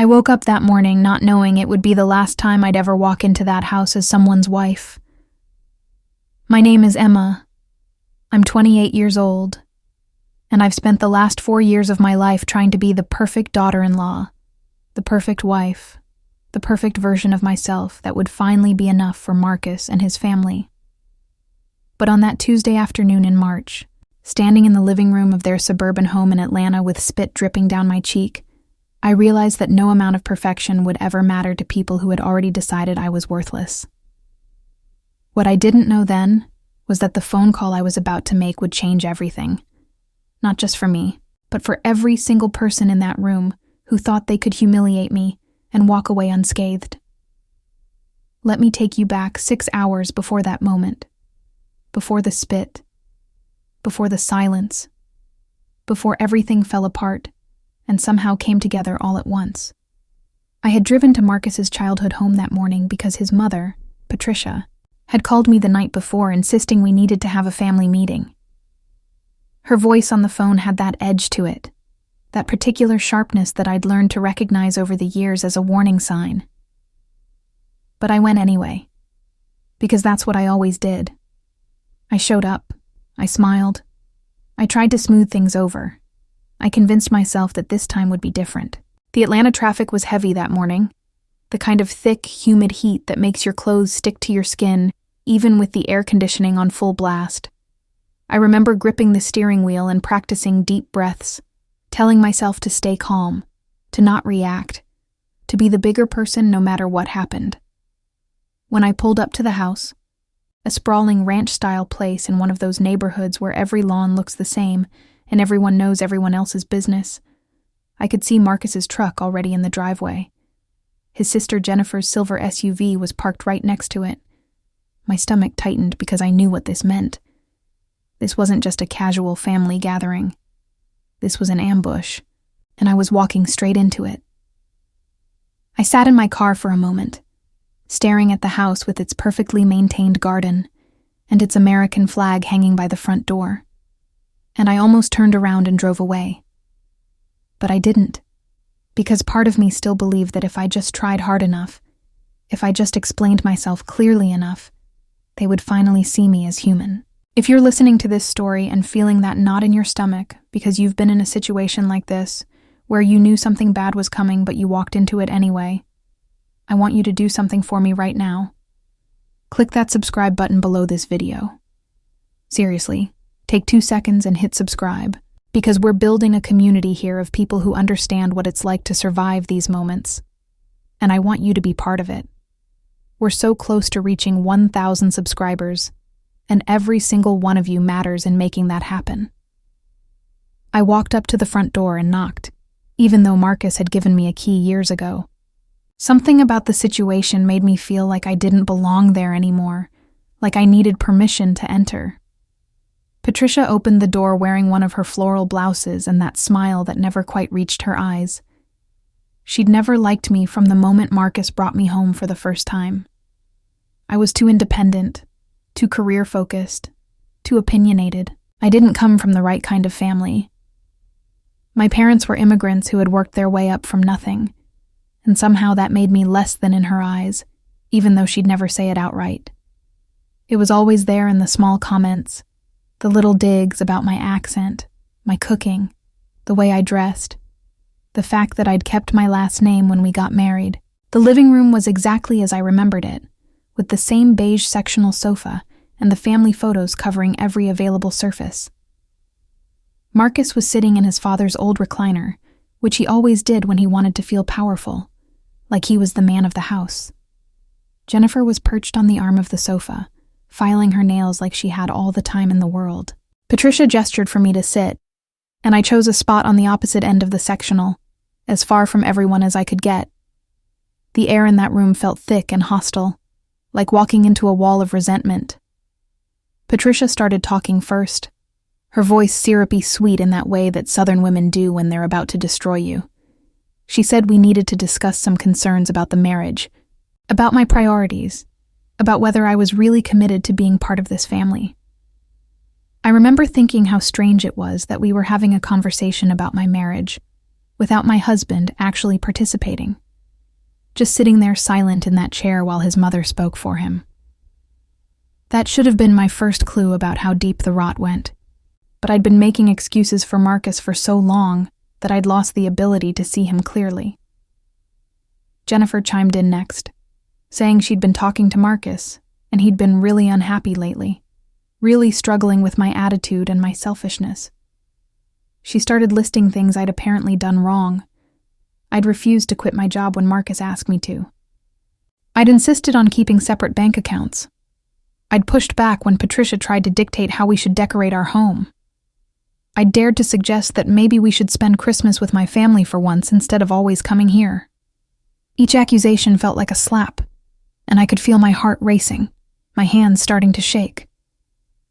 I woke up that morning not knowing it would be the last time I'd ever walk into that house as someone's wife. My name is Emma. I'm 28 years old, and I've spent the last 4 years of my life trying to be the perfect daughter-in-law, the perfect wife, the perfect version of myself that would finally be enough for Marcus and his family. But on that Tuesday afternoon in March, standing in the living room of their suburban home in Atlanta with spit dripping down my cheek, I realized that no amount of perfection would ever matter to people who had already decided I was worthless. What I didn't know then was that the phone call I was about to make would change everything. Not just for me, but for every single person in that room who thought they could humiliate me and walk away unscathed. Let me take you back 6 hours before that moment, before the spit, before the silence, before everything fell apart and somehow came together all at once. I had driven to Marcus's childhood home that morning because his mother, Patricia, had called me the night before insisting we needed to have a family meeting. Her voice on the phone had that edge to it, that particular sharpness that I'd learned to recognize over the years as a warning sign. But I went anyway, because that's what I always did. I showed up. I smiled. I tried to smooth things over. I convinced myself that this time would be different. The Atlanta traffic was heavy that morning, the kind of thick, humid heat that makes your clothes stick to your skin, even with the air conditioning on full blast. I remember gripping the steering wheel and practicing deep breaths, telling myself to stay calm, to not react, to be the bigger person no matter what happened. When I pulled up to the house, a sprawling ranch-style place in one of those neighborhoods where every lawn looks the same and everyone knows everyone else's business, I could see Marcus's truck already in the driveway. His sister Jennifer's silver SUV was parked right next to it. My stomach tightened because I knew what this meant. This wasn't just a casual family gathering. This was an ambush, and I was walking straight into it. I sat in my car for a moment, staring at the house with its perfectly maintained garden and its American flag hanging by the front door, and I almost turned around and drove away. But I didn't, because part of me still believed that if I just tried hard enough, if I just explained myself clearly enough, they would finally see me as human. If you're listening to this story and feeling that knot in your stomach because you've been in a situation like this, where you knew something bad was coming but you walked into it anyway, I want you to do something for me right now. Click that subscribe button below this video. Seriously, take 2 seconds and hit subscribe, because we're building a community here of people who understand what it's like to survive these moments, and I want you to be part of it. We're so close to reaching 1,000 subscribers, and every single one of you matters in making that happen. I walked up to the front door and knocked, even though Marcus had given me a key years ago. Something about the situation made me feel like I didn't belong there anymore, like I needed permission to enter. Patricia opened the door wearing one of her floral blouses and that smile that never quite reached her eyes. She'd never liked me from the moment Marcus brought me home for the first time. I was too independent, too career-focused, too opinionated. I didn't come from the right kind of family. My parents were immigrants who had worked their way up from nothing, and somehow that made me less than in her eyes, even though she'd never say it outright. It was always there in the small comments, the little digs about my accent, my cooking, the way I dressed, the fact that I'd kept my last name when we got married. The living room was exactly as I remembered it, with the same beige sectional sofa and the family photos covering every available surface. Marcus was sitting in his father's old recliner, which he always did when he wanted to feel powerful, like he was the man of the house. Jennifer was perched on the arm of the sofa, filing her nails like she had all the time in the world. Patricia gestured for me to sit, and I chose a spot on the opposite end of the sectional, as far from everyone as I could get. The air in that room felt thick and hostile, like walking into a wall of resentment. Patricia started talking first, her voice syrupy sweet in that way that Southern women do when they're about to destroy you. She said we needed to discuss some concerns about the marriage, about my priorities, about whether I was really committed to being part of this family. I remember thinking how strange it was that we were having a conversation about my marriage, without my husband actually participating, just sitting there silent in that chair while his mother spoke for him. That should have been my first clue about how deep the rot went, but I'd been making excuses for Marcus for so long that I'd lost the ability to see him clearly. Jennifer chimed in next, saying she'd been talking to Marcus and he'd been really unhappy lately, really struggling with my attitude and my selfishness. She started listing things I'd apparently done wrong. I'd refused to quit my job when Marcus asked me to. I'd insisted on keeping separate bank accounts. I'd pushed back when Patricia tried to dictate how we should decorate our home. I dared to suggest that maybe we should spend Christmas with my family for once instead of always coming here. Each accusation felt like a slap, and I could feel my heart racing, my hands starting to shake.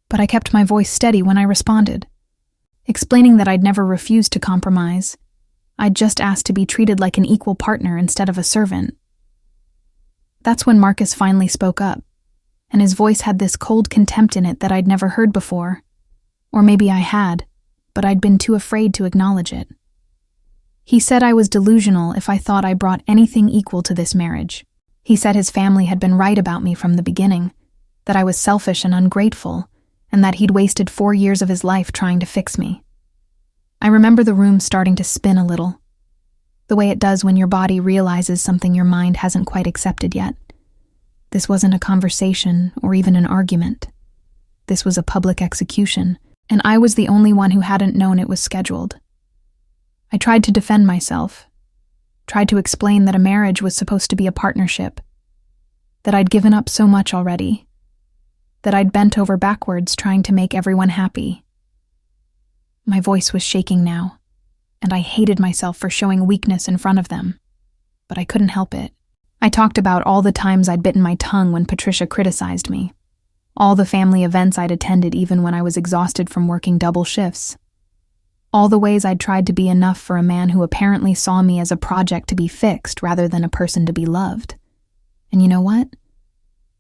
But I kept my voice steady when I responded, explaining that I'd never refused to compromise. I'd just asked to be treated like an equal partner instead of a servant. That's when Marcus finally spoke up, and his voice had this cold contempt in it that I'd never heard before. Or maybe I had, but I'd been too afraid to acknowledge it. He said I was delusional if I thought I brought anything equal to this marriage. He said his family had been right about me from the beginning, that I was selfish and ungrateful, and that he'd wasted 4 years of his life trying to fix me. I remember the room starting to spin a little, the way it does when your body realizes something your mind hasn't quite accepted yet. This wasn't a conversation or even an argument. This was a public execution, and I was the only one who hadn't known it was scheduled. I tried to defend myself, tried to explain that a marriage was supposed to be a partnership, that I'd given up so much already, that I'd bent over backwards trying to make everyone happy. My voice was shaking now, and I hated myself for showing weakness in front of them, but I couldn't help it. I talked about all the times I'd bitten my tongue when Patricia criticized me, all the family events I'd attended even when I was exhausted from working double shifts, all the ways I'd tried to be enough for a man who apparently saw me as a project to be fixed rather than a person to be loved. And you know what?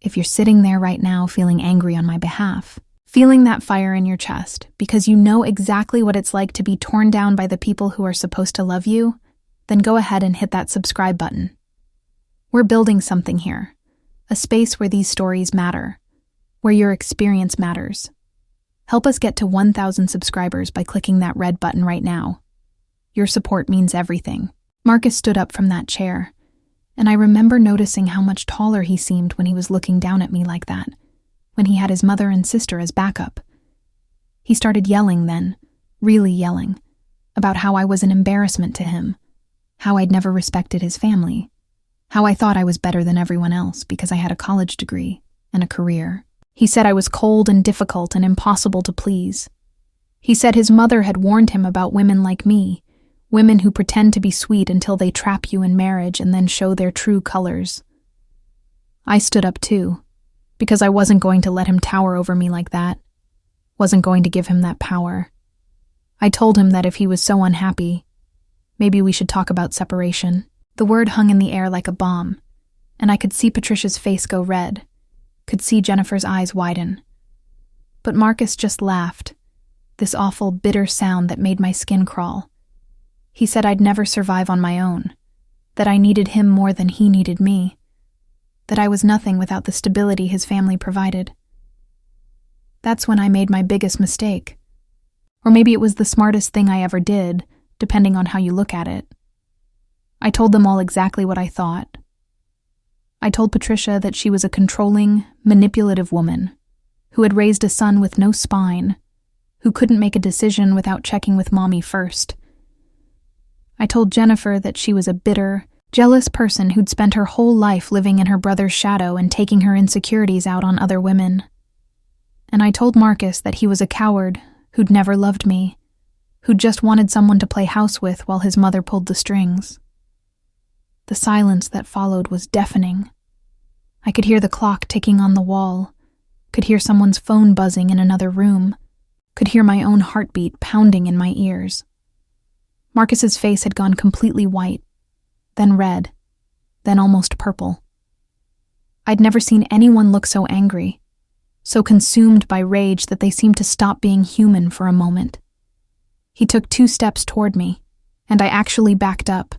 If you're sitting there right now feeling angry on my behalf, feeling that fire in your chest because you know exactly what it's like to be torn down by the people who are supposed to love you, then go ahead and hit that subscribe button. We're building something here, a space where these stories matter, where your experience matters. Help us get to 1,000 subscribers by clicking that red button right now. Your support means everything. Marcus stood up from that chair, and I remember noticing how much taller he seemed when he was looking down at me like that, when he had his mother and sister as backup. He started yelling then, really yelling, about how I was an embarrassment to him, how I'd never respected his family, how I thought I was better than everyone else because I had a college degree and a career. He said I was cold and difficult and impossible to please. He said his mother had warned him about women like me, women who pretend to be sweet until they trap you in marriage and then show their true colors. I stood up too, because I wasn't going to let him tower over me like that, wasn't going to give him that power. I told him that if he was so unhappy, maybe we should talk about separation. The word hung in the air like a bomb, and I could see Patricia's face go red, could see Jennifer's eyes widen. But Marcus just laughed, this awful, bitter sound that made my skin crawl. He said I'd never survive on my own, that I needed him more than he needed me, that I was nothing without the stability his family provided. That's when I made my biggest mistake. Or maybe it was the smartest thing I ever did, depending on how you look at it. I told them all exactly what I thought. I told Patricia that she was a controlling, manipulative woman who had raised a son with no spine, who couldn't make a decision without checking with Mommy first. I told Jennifer that she was a bitter, jealous person who'd spent her whole life living in her brother's shadow and taking her insecurities out on other women. And I told Marcus that he was a coward who'd never loved me, who'd just wanted someone to play house with while his mother pulled the strings. The silence that followed was deafening. I could hear the clock ticking on the wall, could hear someone's phone buzzing in another room, could hear my own heartbeat pounding in my ears. Marcus's face had gone completely white, then red, then almost purple. I'd never seen anyone look so angry, so consumed by rage that they seemed to stop being human for a moment. He took 2 steps toward me, and I actually backed up,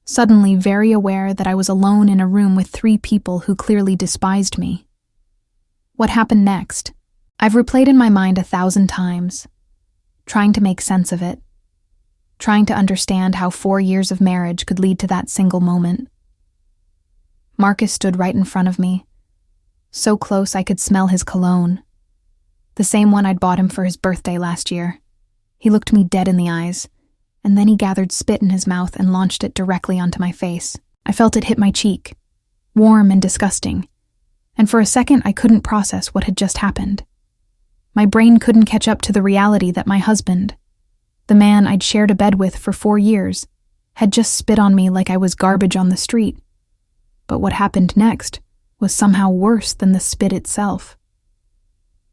suddenly very aware that I was alone in a room with 3 people who clearly despised me. What happened next? I've replayed in my mind 1,000 times, trying to make sense of it, trying to understand how 4 years of marriage could lead to that single moment. Marcus stood right in front of me, so close I could smell his cologne, the same one I'd bought him for his birthday last year. He looked me dead in the eyes, and then he gathered spit in his mouth and launched it directly onto my face. I felt it hit my cheek, warm and disgusting, and for a second I couldn't process what had just happened. My brain couldn't catch up to the reality that my husband, the man I'd shared a bed with for 4 years, had just spit on me like I was garbage on the street. But what happened next was somehow worse than the spit itself.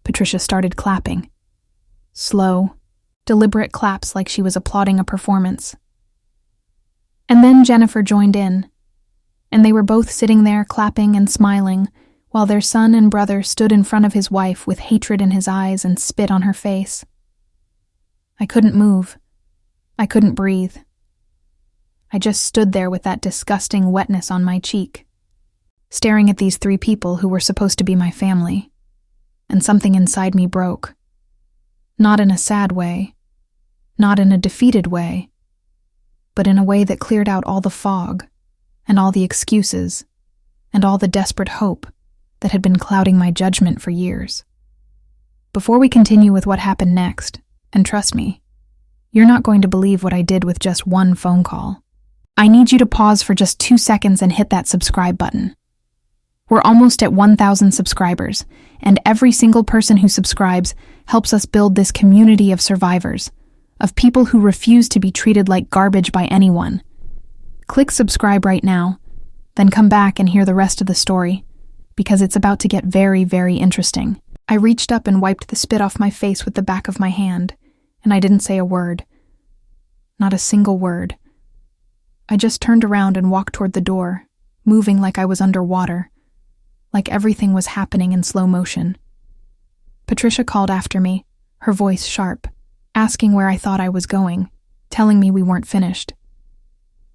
Patricia started clapping. Slow, deliberate claps like she was applauding a performance. And then Jennifer joined in, and they were both sitting there clapping and smiling while their son and brother stood in front of his wife with hatred in his eyes and spit on her face. I couldn't move. I couldn't breathe. I just stood there with that disgusting wetness on my cheek, staring at these 3 people who were supposed to be my family, and something inside me broke. Not in a sad way, not in a defeated way, but in a way that cleared out all the fog, and all the excuses, and all the desperate hope that had been clouding my judgment for years. Before we continue with what happened next, and trust me, you're not going to believe what I did with just 1 phone call, I need you to pause for just 2 seconds and hit that subscribe button. We're almost at 1,000 subscribers, and every single person who subscribes helps us build this community of survivors, of people who refuse to be treated like garbage by anyone. Click subscribe right now, then come back and hear the rest of the story, because it's about to get very, very interesting. I reached up and wiped the spit off my face with the back of my hand, and I didn't say a word. Not a single word. I just turned around and walked toward the door, moving like I was underwater, like everything was happening in slow motion. Patricia called after me, her voice sharp, asking where I thought I was going, telling me we weren't finished.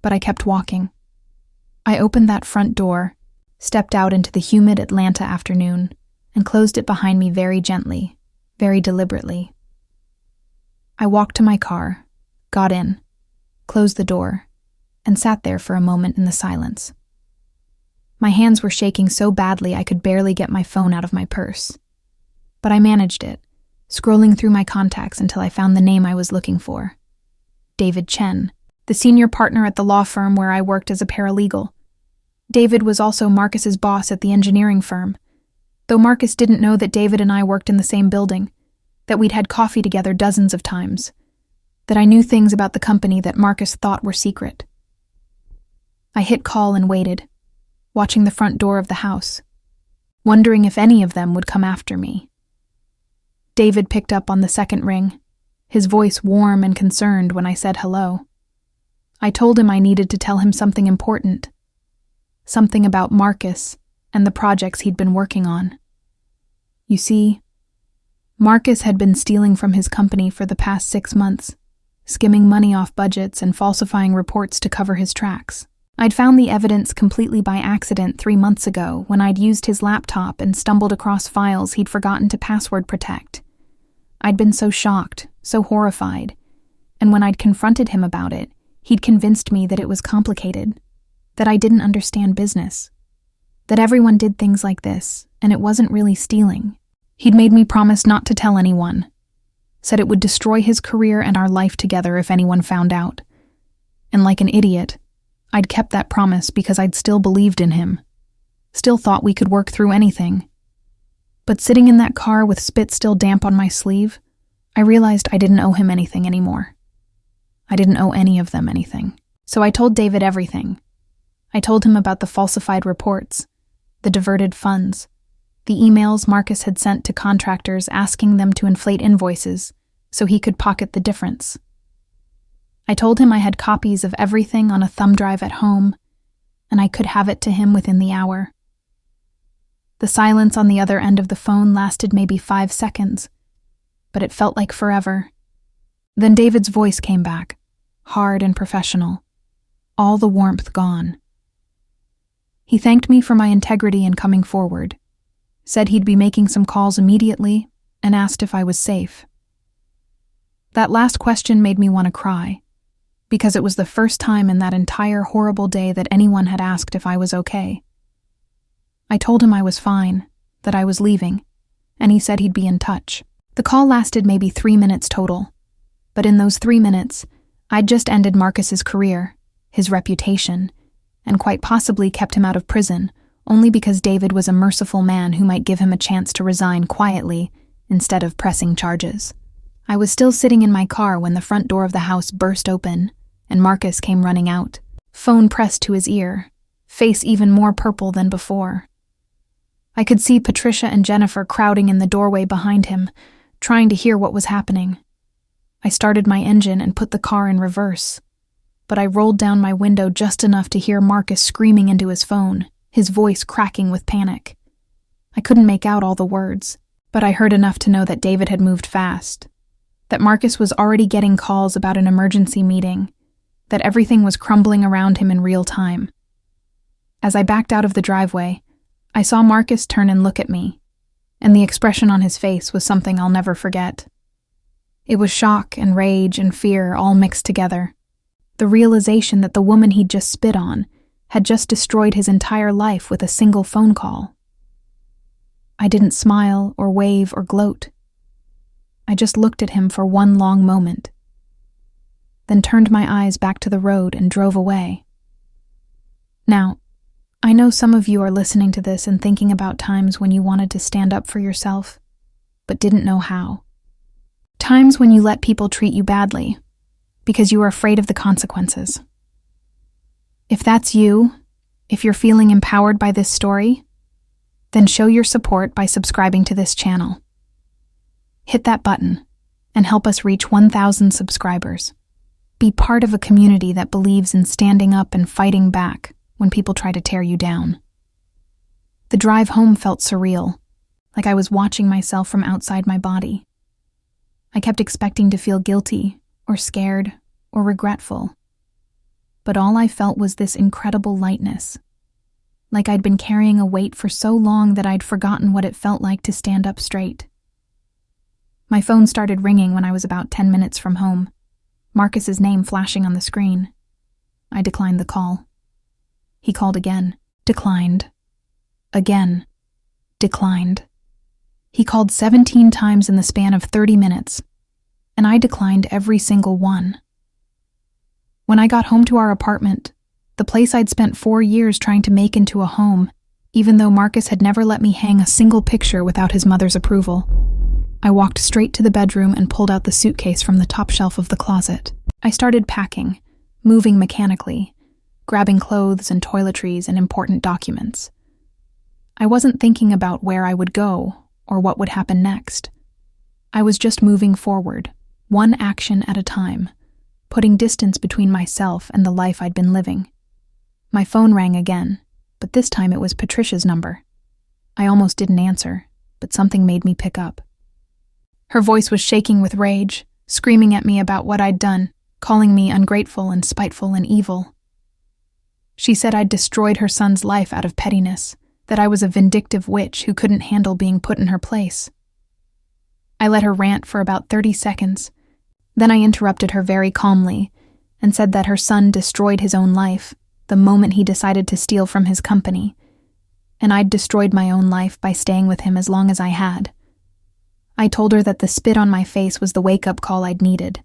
But I kept walking. I opened that front door, stepped out into the humid Atlanta afternoon, and closed it behind me very gently, very deliberately. I walked to my car, got in, closed the door, and sat there for a moment in the silence. My hands were shaking so badly I could barely get my phone out of my purse. But I managed it, scrolling through my contacts until I found the name I was looking for. David Chen, the senior partner at the law firm where I worked as a paralegal. David was also Marcus's boss at the engineering firm, though Marcus didn't know that David and I worked in the same building, that we'd had coffee together dozens of times, that I knew things about the company that Marcus thought were secret. I hit call and waited, watching the front door of the house, wondering if any of them would come after me. David picked up on the second ring, his voice warm and concerned when I said hello. I told him I needed to tell him something important, something about Marcus and the projects he'd been working on. You see, Marcus had been stealing from his company for the past 6 months, skimming money off budgets and falsifying reports to cover his tracks. I'd found the evidence completely by accident 3 months ago when I'd used his laptop and stumbled across files he'd forgotten to password protect. I'd been so shocked, so horrified, and when I'd confronted him about it, he'd convinced me that it was complicated, that I didn't understand business, that everyone did things like this, and it wasn't really stealing. He'd made me promise not to tell anyone, said it would destroy his career and our life together if anyone found out. And like an idiot, I'd kept that promise because I'd still believed in him, still thought we could work through anything. But sitting in that car with spit still damp on my sleeve, I realized I didn't owe him anything anymore. I didn't owe any of them anything. So I told David everything. I told him about the falsified reports, the diverted funds, the emails Marcus had sent to contractors asking them to inflate invoices so he could pocket the difference. I told him I had copies of everything on a thumb drive at home, and I could have it to him within the hour. The silence on the other end of the phone lasted maybe 5 seconds, but it felt like forever. Then David's voice came back, hard and professional, all the warmth gone. He thanked me for my integrity in coming forward, said he'd be making some calls immediately, and asked if I was safe. That last question made me want to cry, because it was the first time in that entire horrible day that anyone had asked if I was okay. I told him I was fine, that I was leaving, and he said he'd be in touch. The call lasted maybe 3 minutes total, but in those 3 minutes, I'd just ended Marcus's career, his reputation, and quite possibly kept him out of prison, only because David was a merciful man who might give him a chance to resign quietly instead of pressing charges. I was still sitting in my car when the front door of the house burst open, and Marcus came running out, phone pressed to his ear, face even more purple than before. I could see Patricia and Jennifer crowding in the doorway behind him, trying to hear what was happening. I started my engine and put the car in reverse, but I rolled down my window just enough to hear Marcus screaming into his phone, his voice cracking with panic. I couldn't make out all the words, but I heard enough to know that David had moved fast, that Marcus was already getting calls about an emergency meeting, that everything was crumbling around him in real time. As I backed out of the driveway, I saw Marcus turn and look at me, and the expression on his face was something I'll never forget. It was shock and rage and fear all mixed together. The realization that the woman he'd just spit on had just destroyed his entire life with a single phone call. I didn't smile or wave or gloat. I just looked at him for one long moment, then turned my eyes back to the road and drove away. Now, I know some of you are listening to this and thinking about times when you wanted to stand up for yourself, but didn't know how. Times when you let people treat you badly, because you were afraid of the consequences. If that's you, if you're feeling empowered by this story, then show your support by subscribing to this channel. Hit that button and help us reach 1,000 subscribers. Be part of a community that believes in standing up and fighting back when people try to tear you down. The drive home felt surreal, like I was watching myself from outside my body. I kept expecting to feel guilty, or scared, or regretful. But all I felt was this incredible lightness, like I'd been carrying a weight for so long that I'd forgotten what it felt like to stand up straight. My phone started ringing when I was about 10 minutes from home, Marcus's name flashing on the screen. I declined the call. He called again, declined. Again, declined. He called 17 times in the span of 30 minutes, and I declined every single one. When I got home to our apartment, the place I'd spent 4 years trying to make into a home, even though Marcus had never let me hang a single picture without his mother's approval, I walked straight to the bedroom and pulled out the suitcase from the top shelf of the closet. I started packing, moving mechanically, grabbing clothes and toiletries and important documents. I wasn't thinking about where I would go or what would happen next. I was just moving forward, one action at a time, putting distance between myself and the life I'd been living. My phone rang again, but this time it was Patricia's number. I almost didn't answer, but something made me pick up. Her voice was shaking with rage, screaming at me about what I'd done, calling me ungrateful and spiteful and evil. She said I'd destroyed her son's life out of pettiness, that I was a vindictive witch who couldn't handle being put in her place. I let her rant for about 30 seconds. Then I interrupted her very calmly and said that her son destroyed his own life the moment he decided to steal from his company, and I'd destroyed my own life by staying with him as long as I had. I told her that the spit on my face was the wake-up call I'd needed,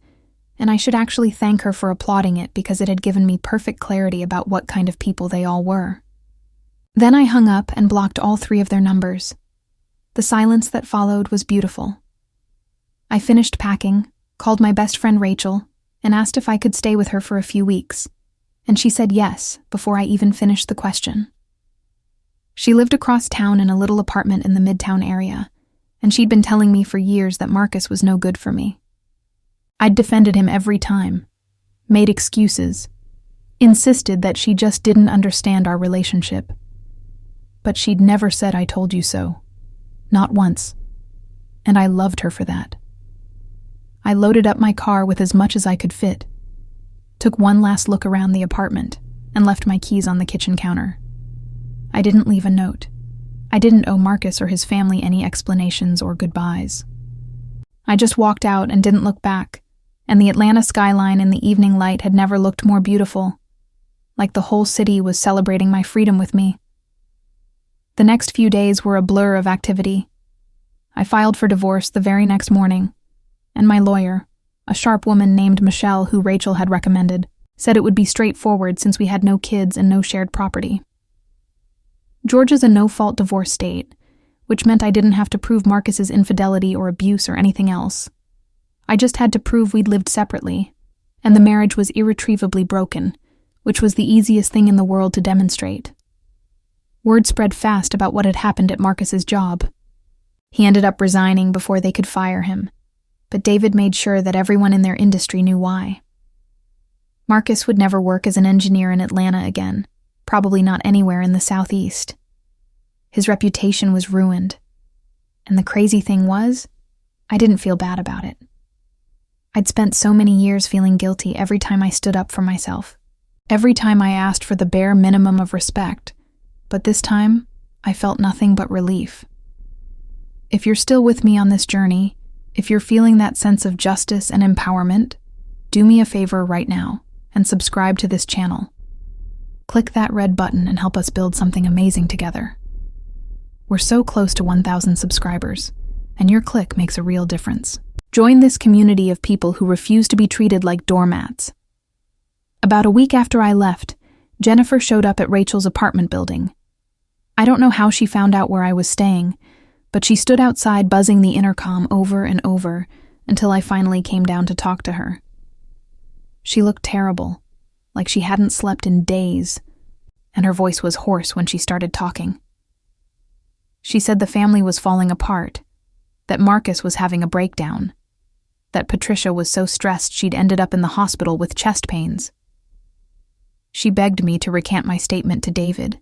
and I should actually thank her for applauding it because it had given me perfect clarity about what kind of people they all were. Then I hung up and blocked all 3 of their numbers. The silence that followed was beautiful. I finished packing, called my best friend Rachel, and asked if I could stay with her for a few weeks, and she said yes before I even finished the question. She lived across town in a little apartment in the Midtown area, and she'd been telling me for years that Marcus was no good for me. I'd defended him every time, made excuses, insisted that she just didn't understand our relationship. But she'd never said I told you so, not once, and I loved her for that. I loaded up my car with as much as I could fit. took one last look around the apartment, and left my keys on the kitchen counter. I didn't leave a note. I didn't owe Marcus or his family any explanations or goodbyes. I just walked out and didn't look back, and the Atlanta skyline in the evening light had never looked more beautiful, like the whole city was celebrating my freedom with me. The next few days were a blur of activity. I filed for divorce the very next morning, and my lawyer, a sharp woman named Michelle who Rachel had recommended, said it would be straightforward since we had no kids and no shared property. Georgia's a no-fault divorce state, which meant I didn't have to prove Marcus's infidelity or abuse or anything else. I just had to prove we'd lived separately, and the marriage was irretrievably broken, which was the easiest thing in the world to demonstrate. Word spread fast about what had happened at Marcus's job. He ended up resigning before they could fire him, but David made sure that everyone in their industry knew why. Marcus would never work as an engineer in Atlanta again, probably not anywhere in the Southeast. His reputation was ruined, and the crazy thing was, I didn't feel bad about it. I'd spent so many years feeling guilty every time I stood up for myself, every time I asked for the bare minimum of respect, but this time, I felt nothing but relief. If you're still with me on this journey, if you're feeling that sense of justice and empowerment, do me a favor right now and subscribe to this channel. Click that red button and help us build something amazing together. We're so close to 1,000 subscribers, and your click makes a real difference. Join this community of people who refuse to be treated like doormats. About a week after I left, Jennifer showed up at Rachel's apartment building. I don't know how she found out where I was staying, but she stood outside buzzing the intercom over and over until I finally came down to talk to her. She looked terrible, like she hadn't slept in days, and her voice was hoarse when she started talking. She said the family was falling apart, that Marcus was having a breakdown, that Patricia was so stressed she'd ended up in the hospital with chest pains. She begged me to recant my statement to David,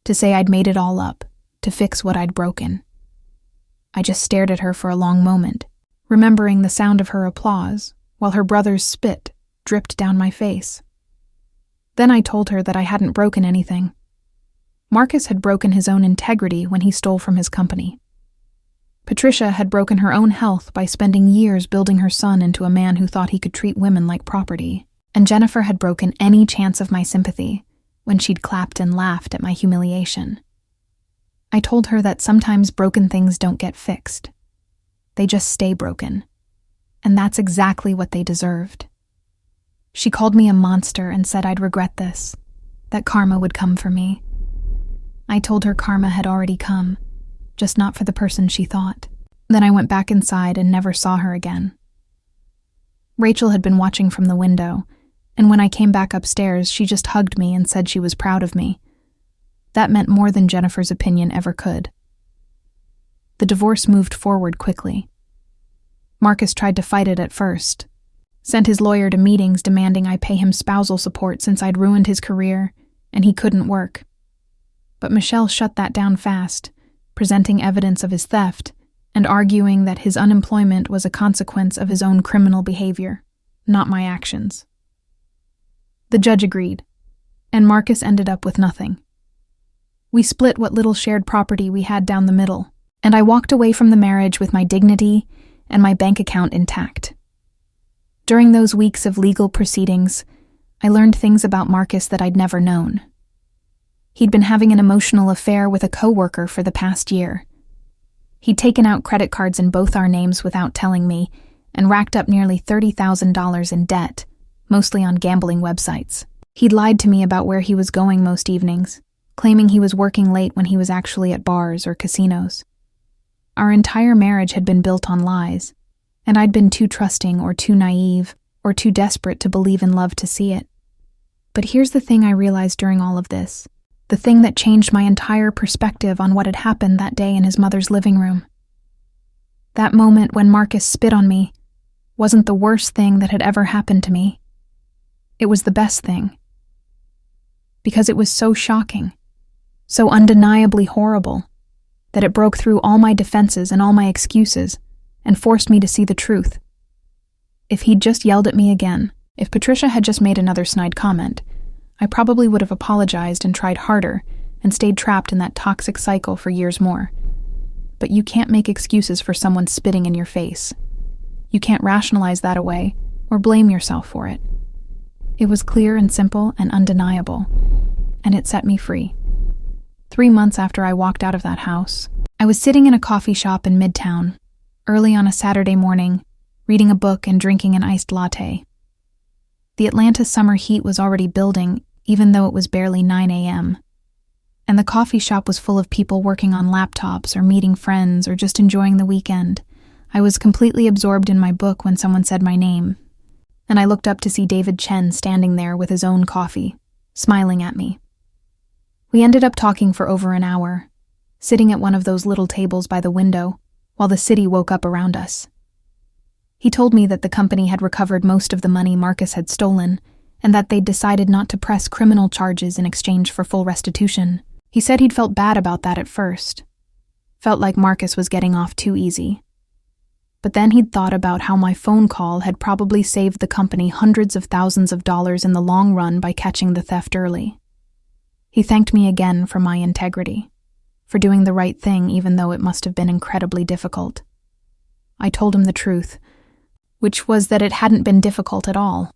to say I'd made it all up, to fix what I'd broken. I just stared at her for a long moment, remembering the sound of her applause, while her brother's spit dripped down my face. Then I told her that I hadn't broken anything. Marcus had broken his own integrity when he stole from his company. Patricia had broken her own health by spending years building her son into a man who thought he could treat women like property, and Jennifer had broken any chance of my sympathy when she'd clapped and laughed at my humiliation. I told her that sometimes broken things don't get fixed. They just stay broken, and that's exactly what they deserved. She called me a monster and said I'd regret this, that karma would come for me. I told her karma had already come, just not for the person she thought. Then I went back inside and never saw her again. Rachel had been watching from the window, and when I came back upstairs, she just hugged me and said she was proud of me. That meant more than Jennifer's opinion ever could. The divorce moved forward quickly. Marcus tried to fight it at first, sent his lawyer to meetings demanding I pay him spousal support since I'd ruined his career and he couldn't work. But Michelle shut that down fast, presenting evidence of his theft and arguing that his unemployment was a consequence of his own criminal behavior, not my actions. The judge agreed, and Marcus ended up with nothing. We split what little shared property we had down the middle, and I walked away from the marriage with my dignity and my bank account intact. During those weeks of legal proceedings, I learned things about Marcus that I'd never known. He'd been having an emotional affair with a coworker for the past year. He'd taken out credit cards in both our names without telling me and racked up nearly $30,000 in debt, mostly on gambling websites. He'd lied to me about where he was going most evenings, claiming he was working late when he was actually at bars or casinos. Our entire marriage had been built on lies, and I'd been too trusting or too naive or too desperate to believe in love to see it. But here's the thing I realized during all of this, the thing that changed my entire perspective on what had happened that day in his mother's living room. That moment when Marcus spit on me wasn't the worst thing that had ever happened to me. It was the best thing. Because it was so shocking, so undeniably horrible, that it broke through all my defenses and all my excuses and forced me to see the truth. If he'd just yelled at me again, If Patricia had just made another snide comment, I probably would have apologized and tried harder and stayed trapped in that toxic cycle for years more. But you can't make excuses for someone spitting in your face. You can't rationalize that away or blame yourself for it. It was clear and simple and undeniable, and it set me free. 3 months after I walked out of that house, I was sitting in a coffee shop in Midtown, early on a Saturday morning, reading a book and drinking an iced latte. The Atlanta summer heat was already building, even though it was barely 9 a.m., and the coffee shop was full of people working on laptops or meeting friends or just enjoying the weekend. I was completely absorbed in my book when someone said my name, and I looked up to see David Chen standing there with his own coffee, smiling at me. We ended up talking for over an hour, sitting at one of those little tables by the window while the city woke up around us. He told me that the company had recovered most of the money Marcus had stolen and that they'd decided not to press criminal charges in exchange for full restitution. He said he'd felt bad about that at first. Felt like Marcus was getting off too easy. But then he'd thought about how my phone call had probably saved the company hundreds of thousands of dollars in the long run by catching the theft early. He thanked me again for my integrity, for doing the right thing even though it must have been incredibly difficult. I told him the truth, which was that it hadn't been difficult at all.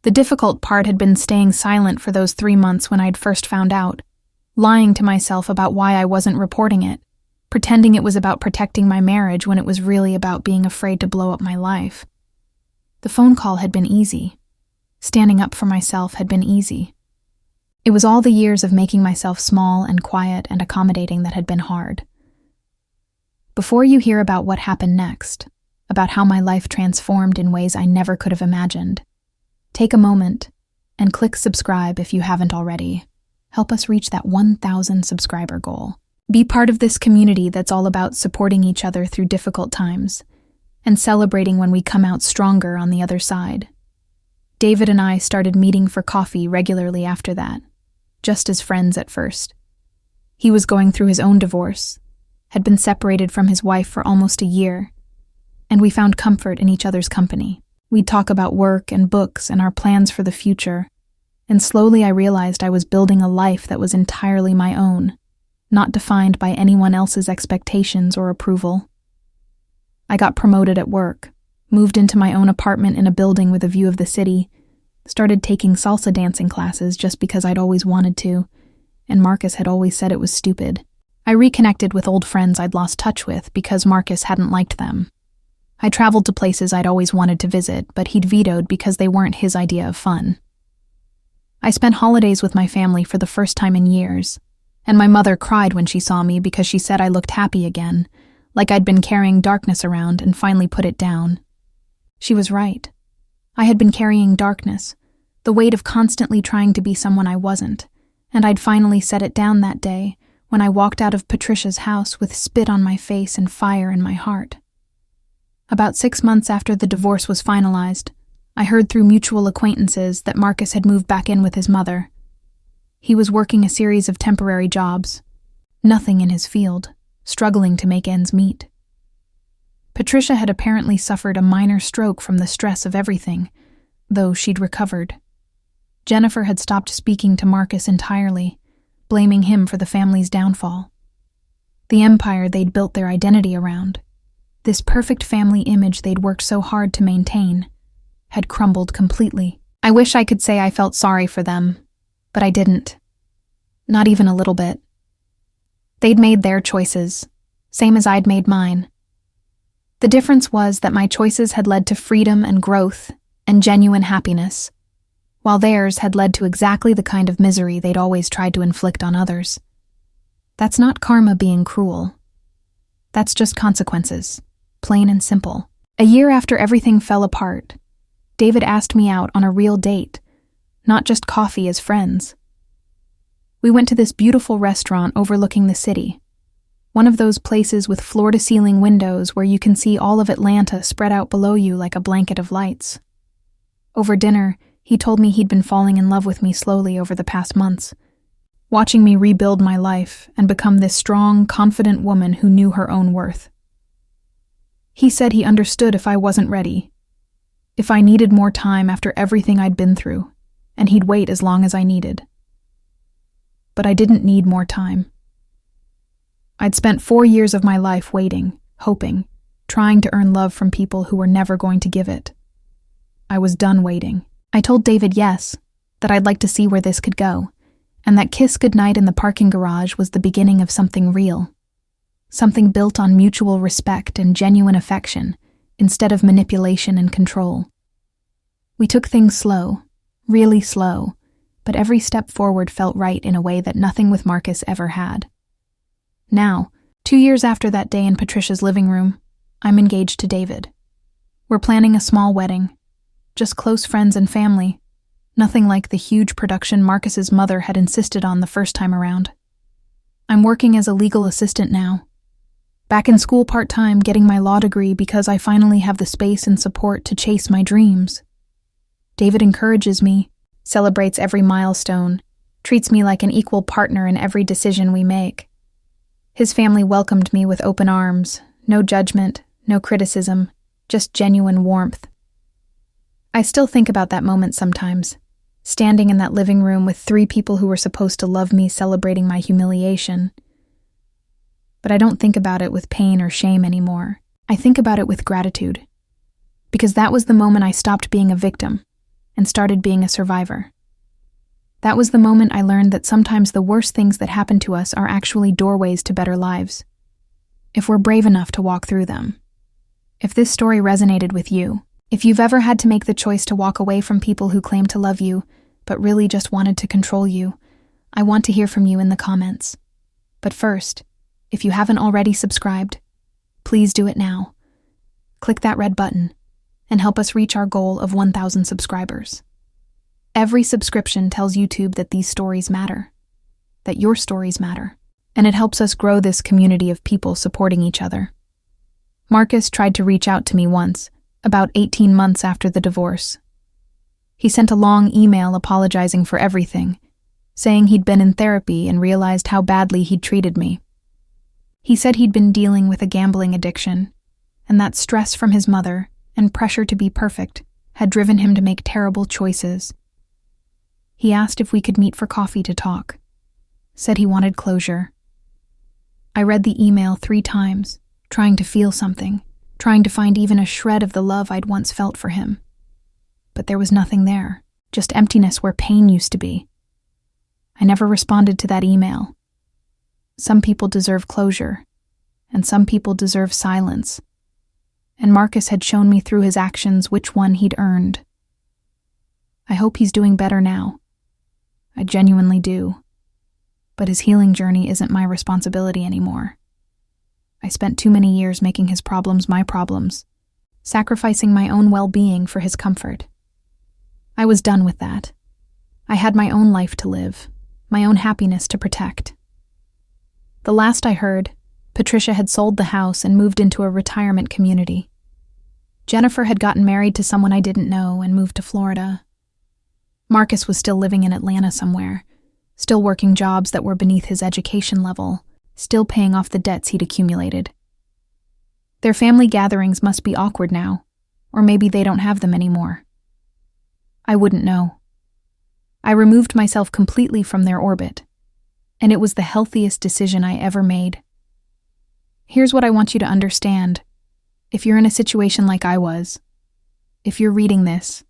The difficult part had been staying silent for those 3 months when I'd first found out, lying to myself about why I wasn't reporting it, pretending it was about protecting my marriage when it was really about being afraid to blow up my life. The phone call had been easy. Standing up for myself had been easy. It was all the years of making myself small and quiet and accommodating that had been hard. Before you hear about what happened next, about how my life transformed in ways I never could have imagined, take a moment and click subscribe if you haven't already. Help us reach that 1,000 subscriber goal. Be part of this community that's all about supporting each other through difficult times and celebrating when we come out stronger on the other side. David and I started meeting for coffee regularly after that, just as friends at first. He was going through his own divorce, had been separated from his wife for almost a year, and we found comfort in each other's company. We'd talk about work and books and our plans for the future, and slowly I realized I was building a life that was entirely my own, not defined by anyone else's expectations or approval. I got promoted at work, moved into my own apartment in a building with a view of the city, started taking salsa dancing classes just because I'd always wanted to, and Marcus had always said it was stupid. I reconnected with old friends I'd lost touch with because Marcus hadn't liked them. I traveled to places I'd always wanted to visit, but he'd vetoed because they weren't his idea of fun. I spent holidays with my family for the first time in years, and my mother cried when she saw me because she said I looked happy again, like I'd been carrying darkness around and finally put it down. She was right. I had been carrying darkness, the weight of constantly trying to be someone I wasn't, and I'd finally set it down that day when I walked out of Patricia's house with spit on my face and fire in my heart. About 6 months after the divorce was finalized, I heard through mutual acquaintances that Marcus had moved back in with his mother. He was working a series of temporary jobs, nothing in his field, struggling to make ends meet. Patricia had apparently suffered a minor stroke from the stress of everything, though she'd recovered. Jennifer had stopped speaking to Marcus entirely, blaming him for the family's downfall. The empire they'd built their identity around, this perfect family image they'd worked so hard to maintain, had crumbled completely. I wish I could say I felt sorry for them, but I didn't. Not even a little bit. They'd made their choices, same as I'd made mine. The difference was that my choices had led to freedom and growth and genuine happiness, while theirs had led to exactly the kind of misery they'd always tried to inflict on others. That's not karma being cruel. That's just consequences, plain and simple. A year after everything fell apart, David asked me out on a real date, not just coffee as friends. We went to this beautiful restaurant overlooking the city, one of those places with floor-to-ceiling windows where you can see all of Atlanta spread out below you like a blanket of lights. Over dinner, he told me he'd been falling in love with me slowly over the past months, watching me rebuild my life and become this strong, confident woman who knew her own worth. He said he understood if I wasn't ready, if I needed more time after everything I'd been through, and he'd wait as long as I needed. But I didn't need more time. I'd spent 4 years of my life waiting, hoping, trying to earn love from people who were never going to give it. I was done waiting. I told David yes, that I'd like to see where this could go, and that kiss goodnight in the parking garage was the beginning of something real. Something built on mutual respect and genuine affection, instead of manipulation and control. We took things slow, really slow, but every step forward felt right in a way that nothing with Marcus ever had. Now, 2 years after that day in Patricia's living room, I'm engaged to David. We're planning a small wedding, just close friends and family, nothing like the huge production Marcus's mother had insisted on the first time around. I'm working as a legal assistant now, back in school part-time getting my law degree because I finally have the space and support to chase my dreams. David encourages me, celebrates every milestone, treats me like an equal partner in every decision we make. His family welcomed me with open arms, no judgment, no criticism, just genuine warmth. I still think about that moment sometimes, standing in that living room with 3 people who were supposed to love me celebrating my humiliation. But I don't think about it with pain or shame anymore. I think about it with gratitude, because that was the moment I stopped being a victim and started being a survivor. That was the moment I learned that sometimes the worst things that happen to us are actually doorways to better lives, if we're brave enough to walk through them. If this story resonated with you, if you've ever had to make the choice to walk away from people who claim to love you, but really just wanted to control you, I want to hear from you in the comments. But first, if you haven't already subscribed, please do it now. Click that red button and help us reach our goal of 1,000 subscribers. Every subscription tells YouTube that these stories matter, that your stories matter, and it helps us grow this community of people supporting each other. Marcus tried to reach out to me once, about 18 months after the divorce. He sent a long email apologizing for everything, saying he'd been in therapy and realized how badly he'd treated me. He said he'd been dealing with a gambling addiction, and that stress from his mother and pressure to be perfect had driven him to make terrible choices. He asked if we could meet for coffee to talk, said he wanted closure. I read the email 3 times, trying to feel something, trying to find even a shred of the love I'd once felt for him. But there was nothing there, just emptiness where pain used to be. I never responded to that email. Some people deserve closure, and some people deserve silence. And Marcus had shown me through his actions which one he'd earned. I hope he's doing better now. I genuinely do. But his healing journey isn't my responsibility anymore. I spent too many years making his problems my problems, sacrificing my own well-being for his comfort. I was done with that. I had my own life to live, my own happiness to protect. The last I heard, Patricia had sold the house and moved into a retirement community. Jennifer had gotten married to someone I didn't know and moved to Florida. Marcus was still living in Atlanta somewhere, still working jobs that were beneath his education level, still paying off the debts he'd accumulated. Their family gatherings must be awkward now, or maybe they don't have them anymore. I wouldn't know. I removed myself completely from their orbit, and it was the healthiest decision I ever made. Here's what I want you to understand. If you're in a situation like I was, if you're reading this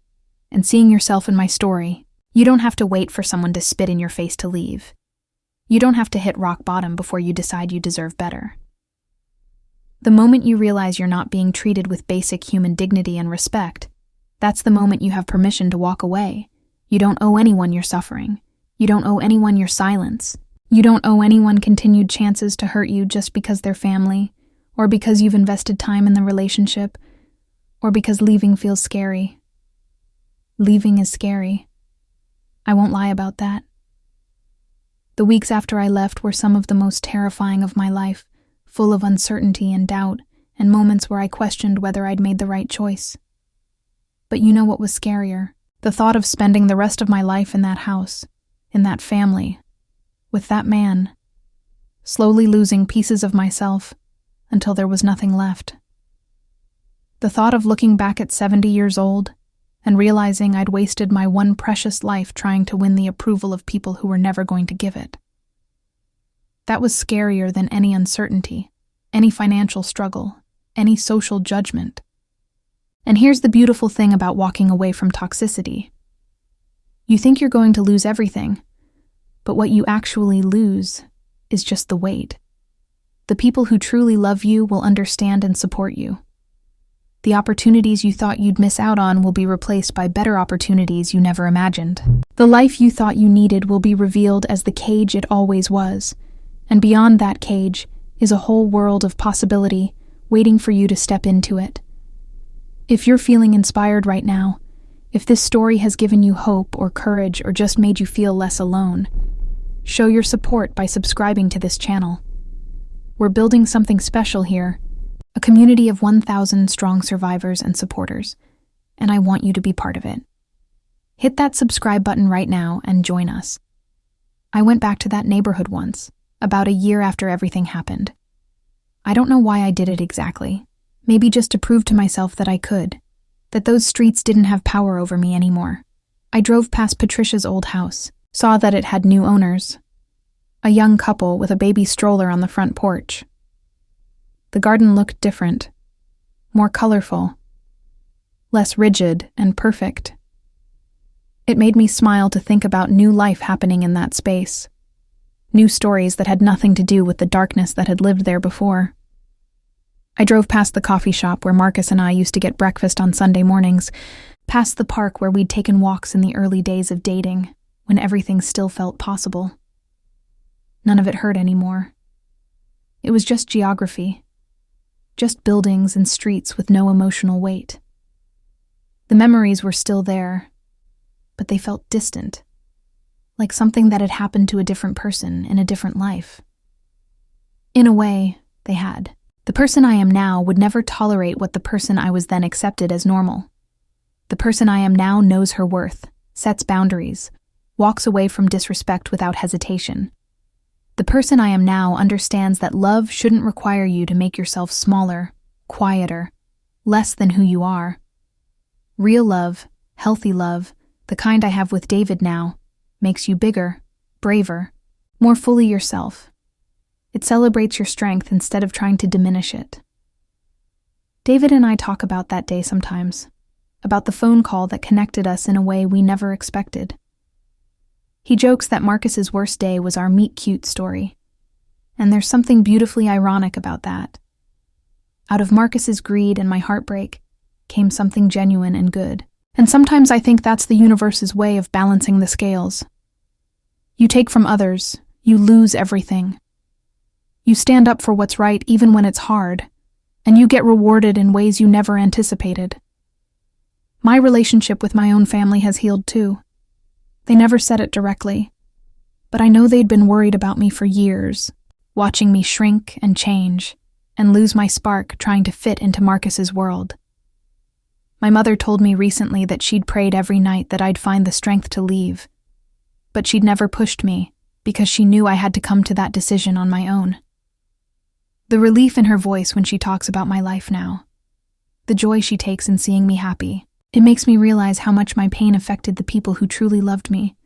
and seeing yourself in my story, you don't have to wait for someone to spit in your face to leave. You don't have to hit rock bottom before you decide you deserve better. The moment you realize you're not being treated with basic human dignity and respect, that's the moment you have permission to walk away. You don't owe anyone your suffering. You don't owe anyone your silence. You don't owe anyone continued chances to hurt you just because they're family, or because you've invested time in the relationship, or because leaving feels scary. Leaving is scary. I won't lie about that. The weeks after I left were some of the most terrifying of my life, full of uncertainty and doubt, and moments where I questioned whether I'd made the right choice. But you know what was scarier? The thought of spending the rest of my life in that house, in that family, with that man, slowly losing pieces of myself until there was nothing left. The thought of looking back at 70 years old and realizing I'd wasted my one precious life trying to win the approval of people who were never going to give it. That was scarier than any uncertainty, any financial struggle, any social judgment. And here's the beautiful thing about walking away from toxicity. You think you're going to lose everything, but what you actually lose is just the weight. The people who truly love you will understand and support you. The opportunities you thought you'd miss out on will be replaced by better opportunities you never imagined. The life you thought you needed will be revealed as the cage it always was, and beyond that cage is a whole world of possibility waiting for you to step into it. If you're feeling inspired right now, if this story has given you hope or courage or just made you feel less alone, show your support by subscribing to this channel. We're building something special here, a community of 1,000 strong survivors and supporters, and I want you to be part of it. Hit that subscribe button right now and join us. I went back to that neighborhood once, about a year after everything happened. I don't know why I did it exactly. Maybe just to prove to myself that I could, that those streets didn't have power over me anymore. I drove past Patricia's old house, saw that it had new owners, a young couple with a baby stroller on the front porch. The garden looked different, more colorful, less rigid and perfect. It made me smile to think about new life happening in that space, new stories that had nothing to do with the darkness that had lived there before. I drove past the coffee shop where Marcus and I used to get breakfast on Sunday mornings, past the park where we'd taken walks in the early days of dating, when everything still felt possible. None of it hurt anymore. It was just geography, just buildings and streets with no emotional weight. The memories were still there, but they felt distant, like something that had happened to a different person in a different life. In a way, they had. The person I am now would never tolerate what the person I was then accepted as normal. The person I am now knows her worth, sets boundaries, walks away from disrespect without hesitation. The person I am now understands that love shouldn't require you to make yourself smaller, quieter, less than who you are. Real love, healthy love, the kind I have with David now, makes you bigger, braver, more fully yourself. It celebrates your strength instead of trying to diminish it. David and I talk about that day sometimes, about the phone call that connected us in a way we never expected. He jokes that Marcus's worst day was our meet cute story, and there's something beautifully ironic about that. Out of Marcus's greed and my heartbreak came something genuine and good. And sometimes I think that's the universe's way of balancing the scales. You take from others, you lose everything. You stand up for what's right even when it's hard, and you get rewarded in ways you never anticipated. My relationship with my own family has healed too. They never said it directly, but I know they'd been worried about me for years, watching me shrink and change, and lose my spark trying to fit into Marcus's world. My mother told me recently that she'd prayed every night that I'd find the strength to leave, but she'd never pushed me because she knew I had to come to that decision on my own. The relief in her voice when she talks about my life now, the joy she takes in seeing me happy, it makes me realize how much my pain affected the people who truly loved me.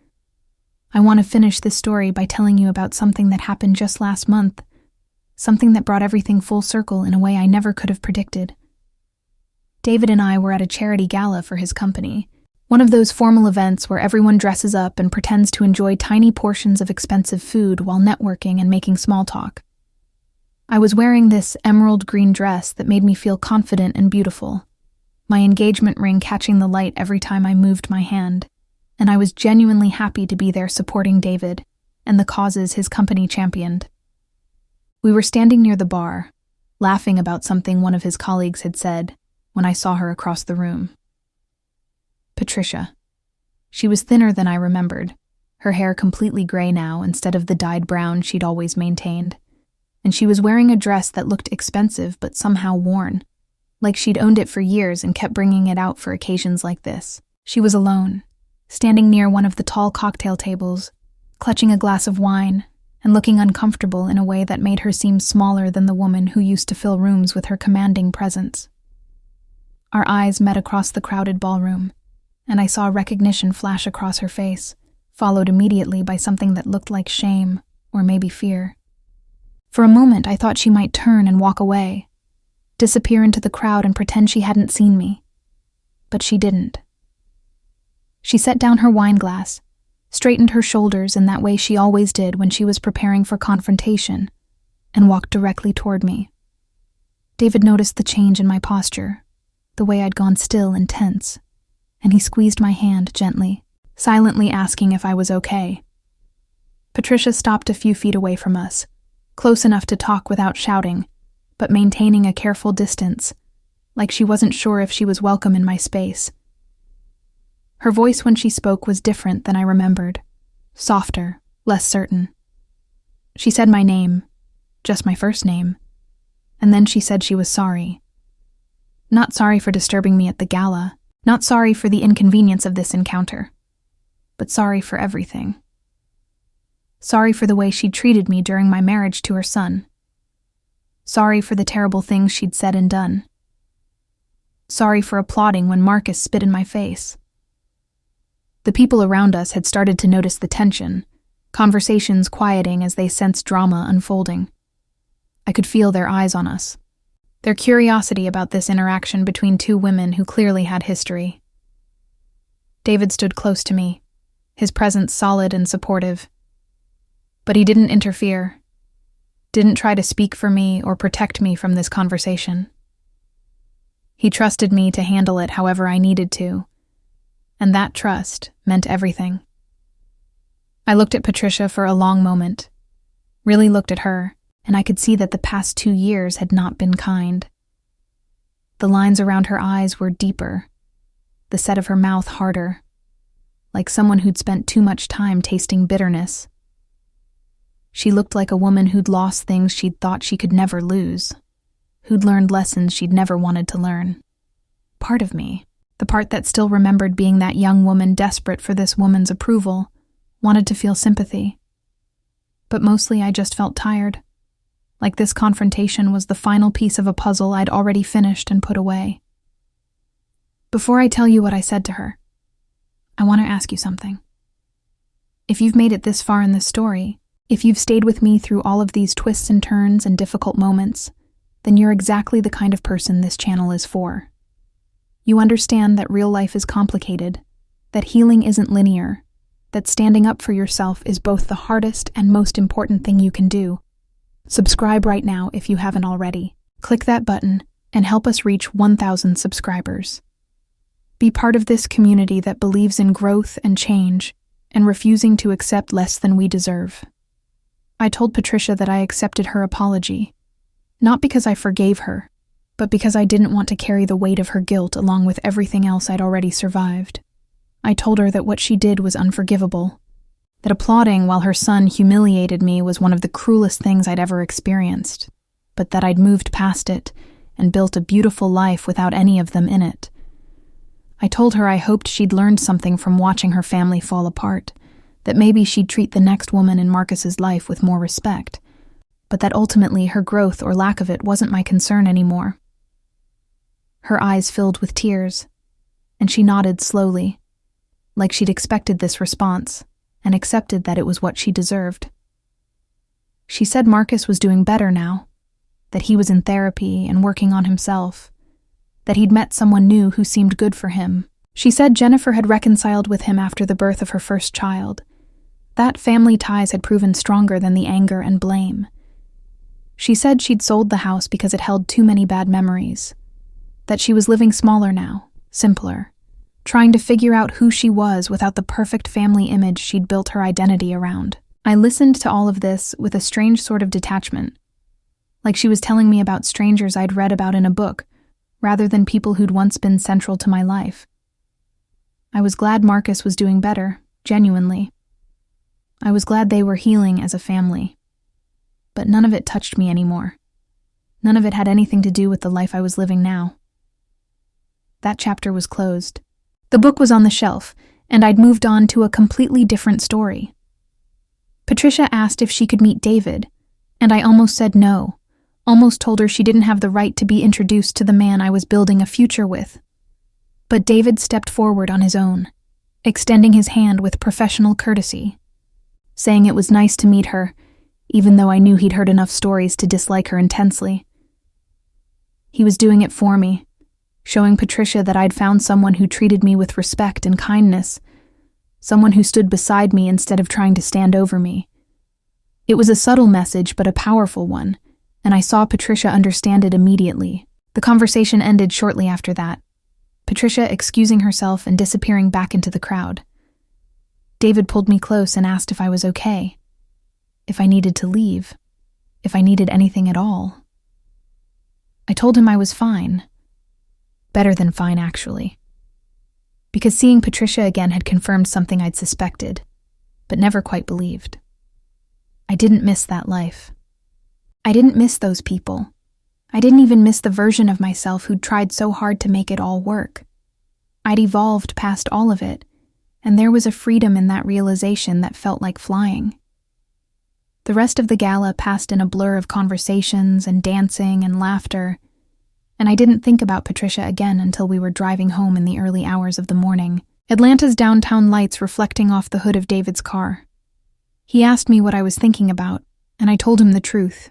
I want to finish this story by telling you about something that happened just last month, something that brought everything full circle in a way I never could have predicted. David and I were at a charity gala for his company, one of those formal events where everyone dresses up and pretends to enjoy tiny portions of expensive food while networking and making small talk. I was wearing this emerald green dress that made me feel confident and beautiful, my engagement ring catching the light every time I moved my hand, and I was genuinely happy to be there supporting David and the causes his company championed. We were standing near the bar, laughing about something one of his colleagues had said, when I saw her across the room. Patricia. She was thinner than I remembered, her hair completely gray now instead of the dyed brown she'd always maintained, and she was wearing a dress that looked expensive but somehow worn, like she'd owned it for years and kept bringing it out for occasions like this. She was alone, standing near one of the tall cocktail tables, clutching a glass of wine, and looking uncomfortable in a way that made her seem smaller than the woman who used to fill rooms with her commanding presence. Our eyes met across the crowded ballroom, and I saw recognition flash across her face, followed immediately by something that looked like shame, or maybe fear. For a moment, I thought she might turn and walk away, disappear into the crowd and pretend she hadn't seen me. But she didn't. She set down her wine glass, straightened her shoulders in that way she always did when she was preparing for confrontation, and walked directly toward me. David noticed the change in my posture, the way I'd gone still and tense, and he squeezed my hand gently, silently asking if I was okay. Patricia stopped a few feet away from us, close enough to talk without shouting, but maintaining a careful distance, like she wasn't sure if she was welcome in my space. Her voice when she spoke was different than I remembered, softer, less certain. She said my name, just my first name, and then she said she was sorry. Not sorry for disturbing me at the gala, not sorry for the inconvenience of this encounter, but sorry for everything. Sorry for the way she'd treated me during my marriage to her son. Sorry for the terrible things she'd said and done. Sorry for applauding when Marcus spit in my face. The people around us had started to notice the tension, conversations quieting as they sensed drama unfolding. I could feel their eyes on us, their curiosity about this interaction between two women who clearly had history. David stood close to me, his presence solid and supportive. But he didn't interfere, didn't try to speak for me or protect me from this conversation. He trusted me to handle it however I needed to, and that trust meant everything. I looked at Patricia for a long moment, really looked at her, and I could see that the past 2 years had not been kind. The lines around her eyes were deeper, the set of her mouth harder, like someone who'd spent too much time tasting bitterness. She looked like a woman who'd lost things she'd thought she could never lose, who'd learned lessons she'd never wanted to learn. Part of me, the part that still remembered being that young woman desperate for this woman's approval, wanted to feel sympathy. But mostly I just felt tired, like this confrontation was the final piece of a puzzle I'd already finished and put away. Before I tell you what I said to her, I want to ask you something. If you've made it this far in this story, if you've stayed with me through all of these twists and turns and difficult moments, then you're exactly the kind of person this channel is for. You understand that real life is complicated, that healing isn't linear, that standing up for yourself is both the hardest and most important thing you can do. Subscribe right now if you haven't already. Click that button and help us reach 1,000 subscribers. Be part of this community that believes in growth and change and refusing to accept less than we deserve. I told Patricia that I accepted her apology, not because I forgave her, but because I didn't want to carry the weight of her guilt along with everything else I'd already survived. I told her that what she did was unforgivable, that applauding while her son humiliated me was one of the cruelest things I'd ever experienced, but that I'd moved past it and built a beautiful life without any of them in it. I told her I hoped she'd learned something from watching her family fall apart, that maybe she'd treat the next woman in Marcus's life with more respect, but that ultimately her growth or lack of it wasn't my concern anymore. Her eyes filled with tears, and she nodded slowly, like she'd expected this response and accepted that it was what she deserved. She said Marcus was doing better now, that he was in therapy and working on himself, that he'd met someone new who seemed good for him. She said Jennifer had reconciled with him after the birth of her first child. That family ties had proven stronger than the anger and blame. She said she'd sold the house because it held too many bad memories, that she was living smaller now, simpler, trying to figure out who she was without the perfect family image she'd built her identity around. I listened to all of this with a strange sort of detachment, like she was telling me about strangers I'd read about in a book, rather than people who'd once been central to my life. I was glad Marcus was doing better, genuinely. I was glad they were healing as a family. But none of it touched me anymore. None of it had anything to do with the life I was living now. That chapter was closed. The book was on the shelf, and I'd moved on to a completely different story. Patricia asked if she could meet David, and I almost said no, almost told her she didn't have the right to be introduced to the man I was building a future with. But David stepped forward on his own, extending his hand with professional courtesy, saying it was nice to meet her, even though I knew he'd heard enough stories to dislike her intensely. He was doing it for me, showing Patricia that I'd found someone who treated me with respect and kindness, someone who stood beside me instead of trying to stand over me. It was a subtle message, but a powerful one, and I saw Patricia understand it immediately. The conversation ended shortly after that, Patricia excusing herself and disappearing back into the crowd. David pulled me close and asked if I was okay, if I needed to leave, if I needed anything at all. I told him I was fine. Better than fine, actually. Because seeing Patricia again had confirmed something I'd suspected, but never quite believed. I didn't miss that life. I didn't miss those people. I didn't even miss the version of myself who'd tried so hard to make it all work. I'd evolved past all of it, and there was a freedom in that realization that felt like flying. The rest of the gala passed in a blur of conversations and dancing and laughter, and I didn't think about Patricia again until we were driving home in the early hours of the morning, Atlanta's downtown lights reflecting off the hood of David's car. He asked me what I was thinking about, and I told him the truth,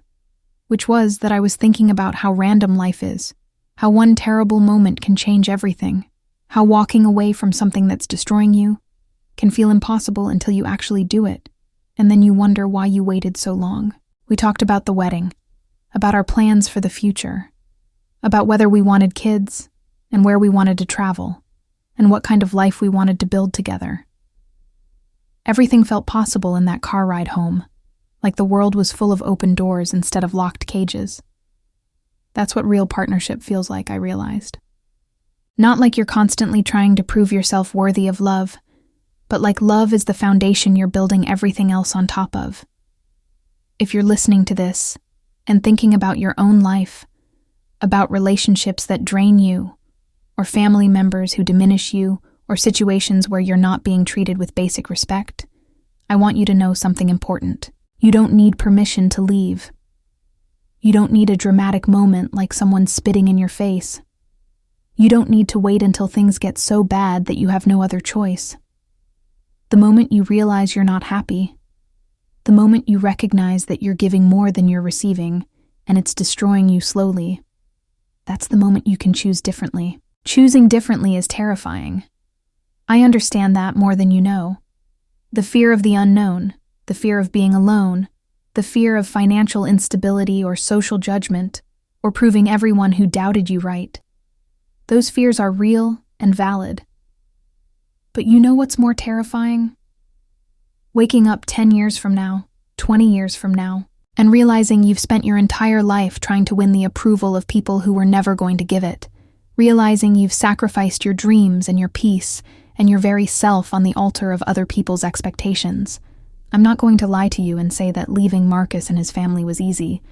which was that I was thinking about how random life is, how one terrible moment can change everything, how walking away from something that's destroying you can feel impossible until you actually do it, and then you wonder why you waited so long. We talked about the wedding, about our plans for the future, about whether we wanted kids, and where we wanted to travel, and what kind of life we wanted to build together. Everything felt possible in that car ride home, like the world was full of open doors instead of locked cages. That's what real partnership feels like, I realized. Not like you're constantly trying to prove yourself worthy of love, but like love is the foundation you're building everything else on top of. If you're listening to this and thinking about your own life, about relationships that drain you, or family members who diminish you, or situations where you're not being treated with basic respect, I want you to know something important. You don't need permission to leave. You don't need a dramatic moment like someone spitting in your face. You don't need to wait until things get so bad that you have no other choice. The moment you realize you're not happy, the moment you recognize that you're giving more than you're receiving, and it's destroying you slowly, that's the moment you can choose differently. Choosing differently is terrifying. I understand that more than you know. The fear of the unknown, the fear of being alone, the fear of financial instability or social judgment, or proving everyone who doubted you right. Those fears are real and valid. But you know what's more terrifying? Waking up 10 years from now, 20 years from now, and realizing you've spent your entire life trying to win the approval of people who were never going to give it. Realizing you've sacrificed your dreams and your peace and your very self on the altar of other people's expectations. I'm not going to lie to you and say that leaving Marcus and his family was easy,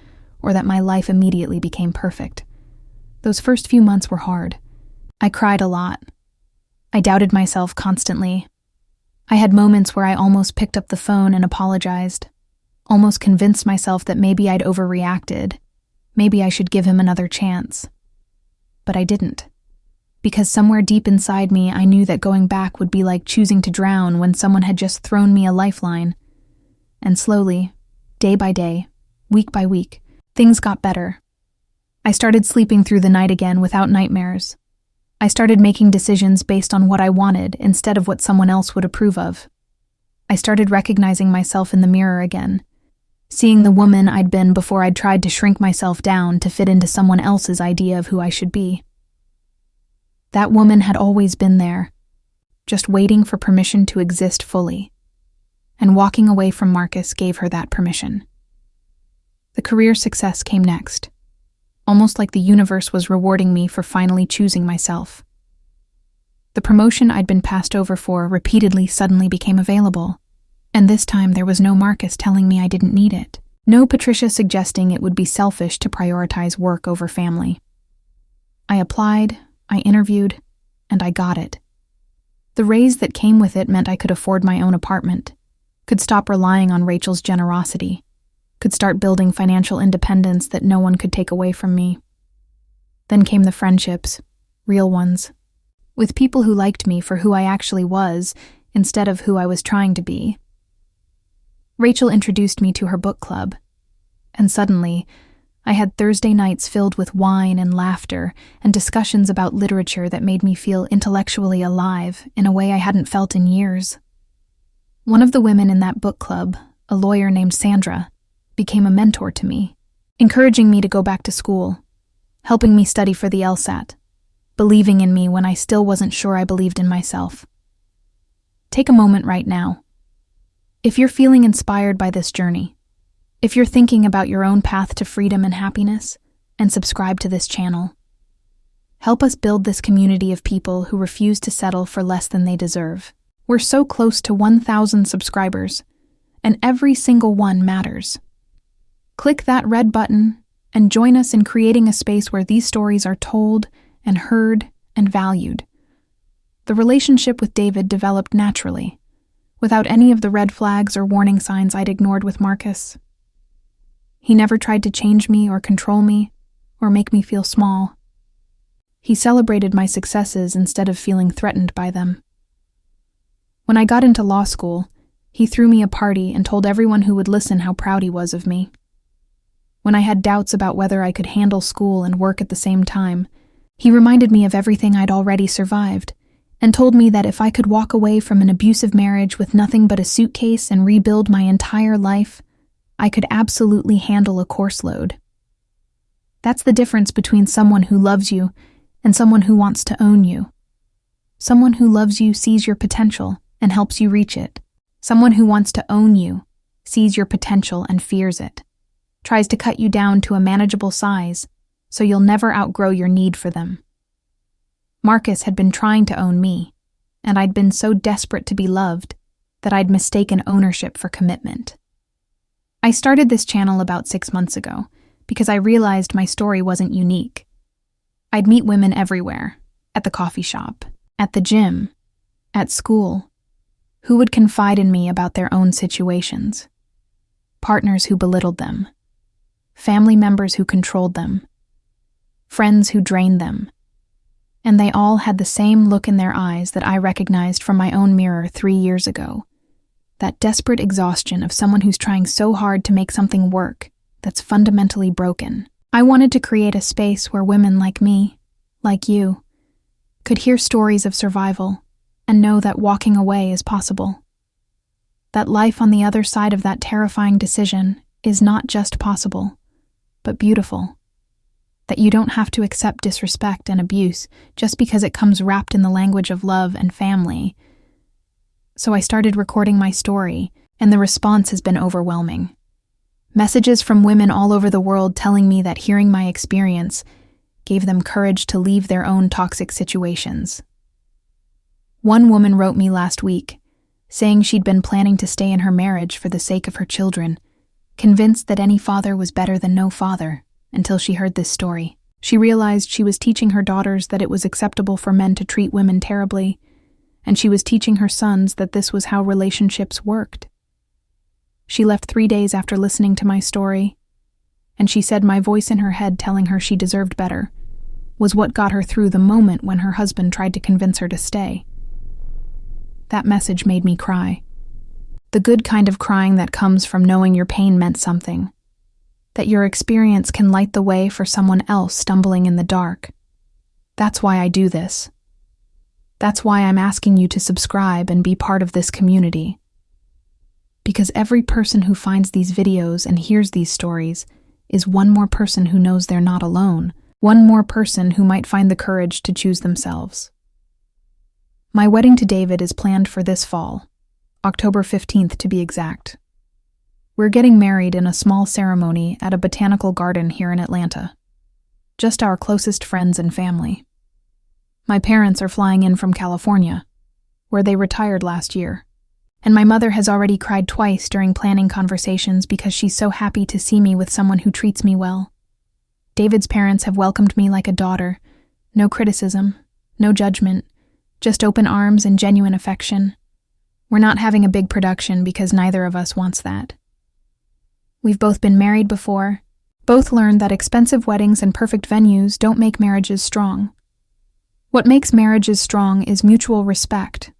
or that my life immediately became perfect. Those first few months were hard. I cried a lot. I doubted myself constantly. I had moments where I almost picked up the phone and apologized, almost convinced myself that maybe I'd overreacted, maybe I should give him another chance. But I didn't. Because somewhere deep inside me, I knew that going back would be like choosing to drown when someone had just thrown me a lifeline. And slowly, day by day, week by week, things got better. I started sleeping through the night again without nightmares. I started making decisions based on what I wanted instead of what someone else would approve of. I started recognizing myself in the mirror again, seeing the woman I'd been before I'd tried to shrink myself down to fit into someone else's idea of who I should be. That woman had always been there, just waiting for permission to exist fully. And walking away from Marcus gave her that permission. The career success came next, almost like the universe was rewarding me for finally choosing myself. The promotion I'd been passed over for repeatedly suddenly became available, and this time there was no Marcus telling me I didn't need it. No Patricia suggesting it would be selfish to prioritize work over family. I applied, I interviewed, and I got it. The raise that came with it meant I could afford my own apartment, could stop relying on Rachel's generosity, could start building financial independence that no one could take away from me. Then came the friendships, real ones, with people who liked me for who I actually was instead of who I was trying to be. Rachel introduced me to her book club, and suddenly, I had Thursday nights filled with wine and laughter and discussions about literature that made me feel intellectually alive in a way I hadn't felt in years. One of the women in that book club, a lawyer named Sandra, became a mentor to me, encouraging me to go back to school, helping me study for the LSAT, believing in me when I still wasn't sure I believed in myself. Take a moment right now. If you're feeling inspired by this journey, if you're thinking about your own path to freedom and happiness, and subscribe to this channel. Help us build this community of people who refuse to settle for less than they deserve. We're so close to 1,000 subscribers, and every single one matters. Click that red button and join us in creating a space where these stories are told and heard and valued. The relationship with David developed naturally, without any of the red flags or warning signs I'd ignored with Marcus. He never tried to change me or control me or make me feel small. He celebrated my successes instead of feeling threatened by them. When I got into law school, he threw me a party and told everyone who would listen how proud he was of me. When I had doubts about whether I could handle school and work at the same time, he reminded me of everything I'd already survived and told me that if I could walk away from an abusive marriage with nothing but a suitcase and rebuild my entire life, I could absolutely handle a course load. That's the difference between someone who loves you and someone who wants to own you. Someone who loves you sees your potential and helps you reach it. Someone who wants to own you sees your potential and fears it, tries to cut you down to a manageable size so you'll never outgrow your need for them. Marcus had been trying to own me, and I'd been so desperate to be loved that I'd mistaken ownership for commitment. I started this channel about 6 months ago because I realized my story wasn't unique. I'd meet women everywhere, at the coffee shop, at the gym, at school, who would confide in me about their own situations. Partners who belittled them, family members who controlled them, friends who drained them, and they all had the same look in their eyes that I recognized from my own mirror 3 years ago. That desperate exhaustion of someone who's trying so hard to make something work that's fundamentally broken. I wanted to create a space where women like me, like you, could hear stories of survival and know that walking away is possible. That life on the other side of that terrifying decision is not just possible, but beautiful. That you don't have to accept disrespect and abuse just because it comes wrapped in the language of love and family. So I started recording my story, and the response has been overwhelming. Messages from women all over the world telling me that hearing my experience gave them courage to leave their own toxic situations. One woman wrote me last week, saying she'd been planning to stay in her marriage for the sake of her children, convinced that any father was better than no father, until she heard this story. She realized she was teaching her daughters that it was acceptable for men to treat women terribly, and she was teaching her sons that this was how relationships worked. She left 3 days after listening to my story, and she said my voice in her head telling her she deserved better was what got her through the moment when her husband tried to convince her to stay. That message made me cry. The good kind of crying that comes from knowing your pain meant something, that your experience can light the way for someone else stumbling in the dark. That's why I do this. That's why I'm asking you to subscribe and be part of this community. Because every person who finds these videos and hears these stories is one more person who knows they're not alone, one more person who might find the courage to choose themselves. My wedding to David is planned for this fall, October 15th to be exact. We're getting married in a small ceremony at a botanical garden here in Atlanta. Just our closest friends and family. My parents are flying in from California, where they retired last year, and my mother has already cried twice during planning conversations because she's so happy to see me with someone who treats me well. David's parents have welcomed me like a daughter, no criticism, no judgment, just open arms and genuine affection. We're not having a big production because neither of us wants that. We've both been married before, both learned that expensive weddings and perfect venues don't make marriages strong. What makes marriages strong is mutual respect,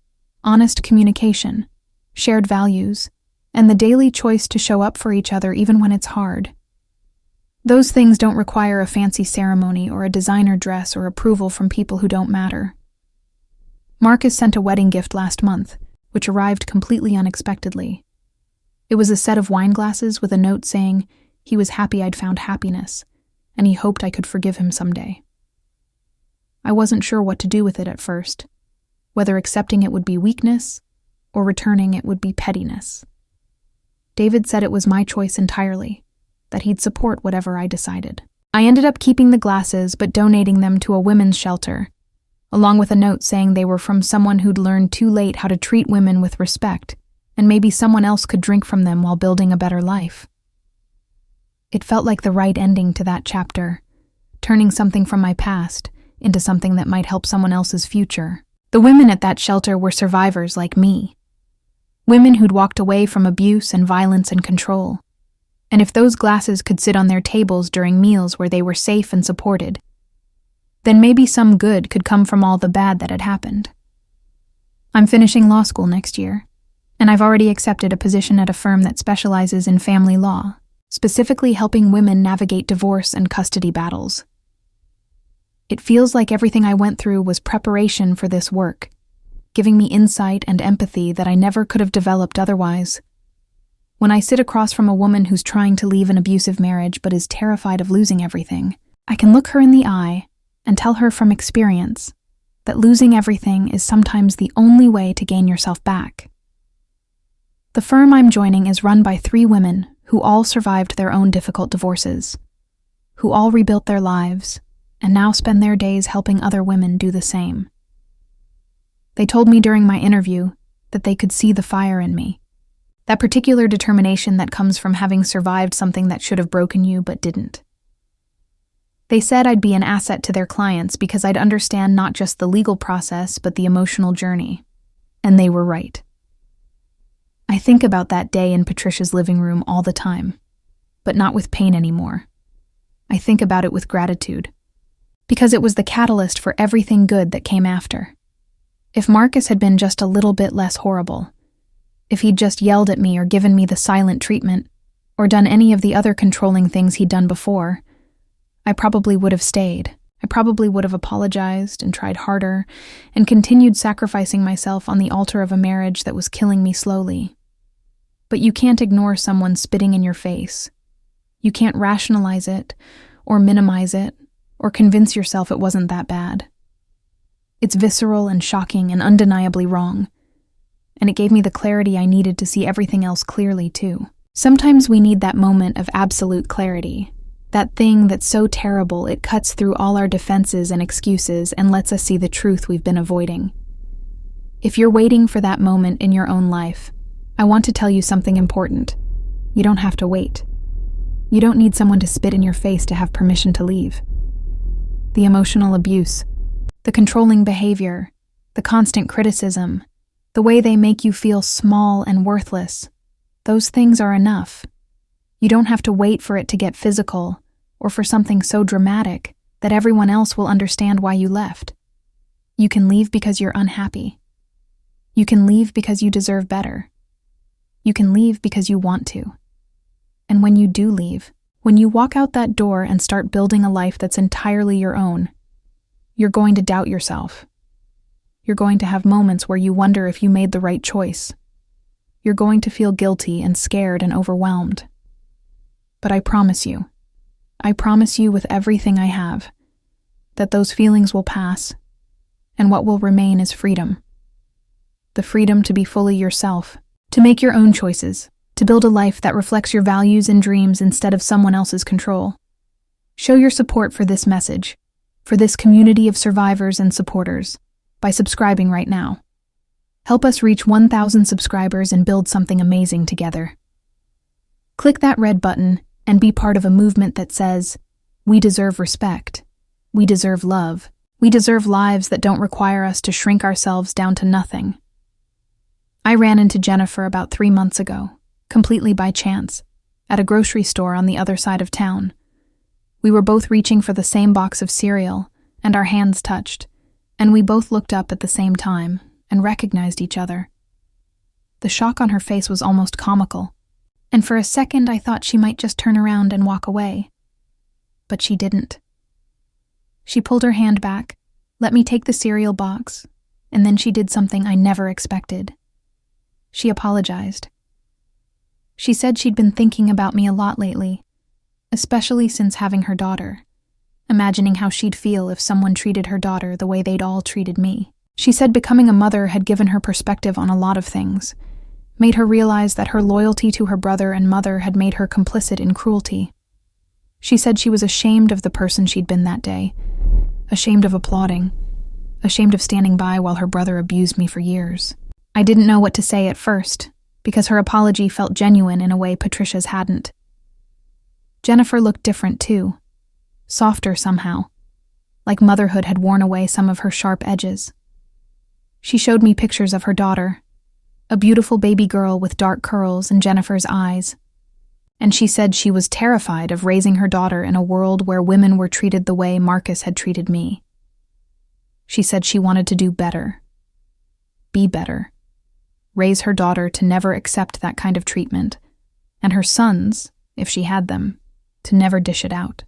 honest communication, shared values, and the daily choice to show up for each other even when it's hard. Those things don't require a fancy ceremony or a designer dress or approval from people who don't matter. Marcus sent a wedding gift last month, which arrived completely unexpectedly. It was a set of wine glasses with a note saying he was happy I'd found happiness, and he hoped I could forgive him someday. I wasn't sure what to do with it at first, whether accepting it would be weakness or returning it would be pettiness. David said it was my choice entirely, that he'd support whatever I decided. I ended up keeping the glasses but donating them to a women's shelter, along with a note saying they were from someone who'd learned too late how to treat women with respect, and maybe someone else could drink from them while building a better life. It felt like the right ending to that chapter, turning something from my past into something that might help someone else's future. The women at that shelter were survivors like me. Women who'd walked away from abuse and violence and control. And if those glasses could sit on their tables during meals where they were safe and supported, then maybe some good could come from all the bad that had happened. I'm finishing law school next year, and I've already accepted a position at a firm that specializes in family law, specifically helping women navigate divorce and custody battles. It feels like everything I went through was preparation for this work, giving me insight and empathy that I never could have developed otherwise. When I sit across from a woman who's trying to leave an abusive marriage but is terrified of losing everything, I can look her in the eye and tell her from experience that losing everything is sometimes the only way to gain yourself back. The firm I'm joining is run by 3 women who all survived their own difficult divorces, who all rebuilt their lives and now spend their days helping other women do the same. They told me during my interview that they could see the fire in me. That particular determination that comes from having survived something that should have broken you but didn't. They said I'd be an asset to their clients because I'd understand not just the legal process but the emotional journey. And they were right. I think about that day in Patricia's living room all the time, but not with pain anymore. I think about it with gratitude, because it was the catalyst for everything good that came after. If Marcus had been just a little bit less horrible, if he'd just yelled at me or given me the silent treatment, or done any of the other controlling things he'd done before, I probably would have stayed. I probably would have apologized and tried harder and continued sacrificing myself on the altar of a marriage that was killing me slowly. But you can't ignore someone spitting in your face. You can't rationalize it or minimize it or convince yourself it wasn't that bad. It's visceral and shocking and undeniably wrong. And it gave me the clarity I needed to see everything else clearly, too. Sometimes we need that moment of absolute clarity, that thing that's so terrible it cuts through all our defenses and excuses and lets us see the truth we've been avoiding. If you're waiting for that moment in your own life, I want to tell you something important. You don't have to wait. You don't need someone to spit in your face to have permission to leave. The emotional abuse, the controlling behavior, the constant criticism, the way they make you feel small and worthless, those things are enough. You don't have to wait for it to get physical or for something so dramatic that everyone else will understand why you left. You can leave because you're unhappy. You can leave because you deserve better. You can leave because you want to. And when you do leave, when you walk out that door and start building a life that's entirely your own, you're going to doubt yourself. You're going to have moments where you wonder if you made the right choice. You're going to feel guilty and scared and overwhelmed. But I promise you with everything I have, that those feelings will pass, and what will remain is freedom. The freedom to be fully yourself, to make your own choices, to build a life that reflects your values and dreams instead of someone else's control. Show your support for this message, for this community of survivors and supporters, by subscribing right now. Help us reach 1,000 subscribers and build something amazing together. Click that red button and be part of a movement that says, we deserve respect, we deserve love, we deserve lives that don't require us to shrink ourselves down to nothing. I ran into Jennifer about 3 months ago, completely by chance, at a grocery store on the other side of town. We were both reaching for the same box of cereal, and our hands touched, and we both looked up at the same time and recognized each other. The shock on her face was almost comical, and for a second I thought she might just turn around and walk away. But she didn't. She pulled her hand back, let me take the cereal box, and then she did something I never expected. She apologized. She said she'd been thinking about me a lot lately, especially since having her daughter, imagining how she'd feel if someone treated her daughter the way they'd all treated me. She said becoming a mother had given her perspective on a lot of things, made her realize that her loyalty to her brother and mother had made her complicit in cruelty. She said she was ashamed of the person she'd been that day, ashamed of applauding, ashamed of standing by while her brother abused me for years. I didn't know what to say at first, because her apology felt genuine in a way Patricia's hadn't. Jennifer looked different too, softer somehow, like motherhood had worn away some of her sharp edges. She showed me pictures of her daughter, a beautiful baby girl with dark curls and Jennifer's eyes, and she said she was terrified of raising her daughter in a world where women were treated the way Marcus had treated me. She said she wanted to do better, be better, raise her daughter to never accept that kind of treatment, and her sons, if she had them, to never dish it out.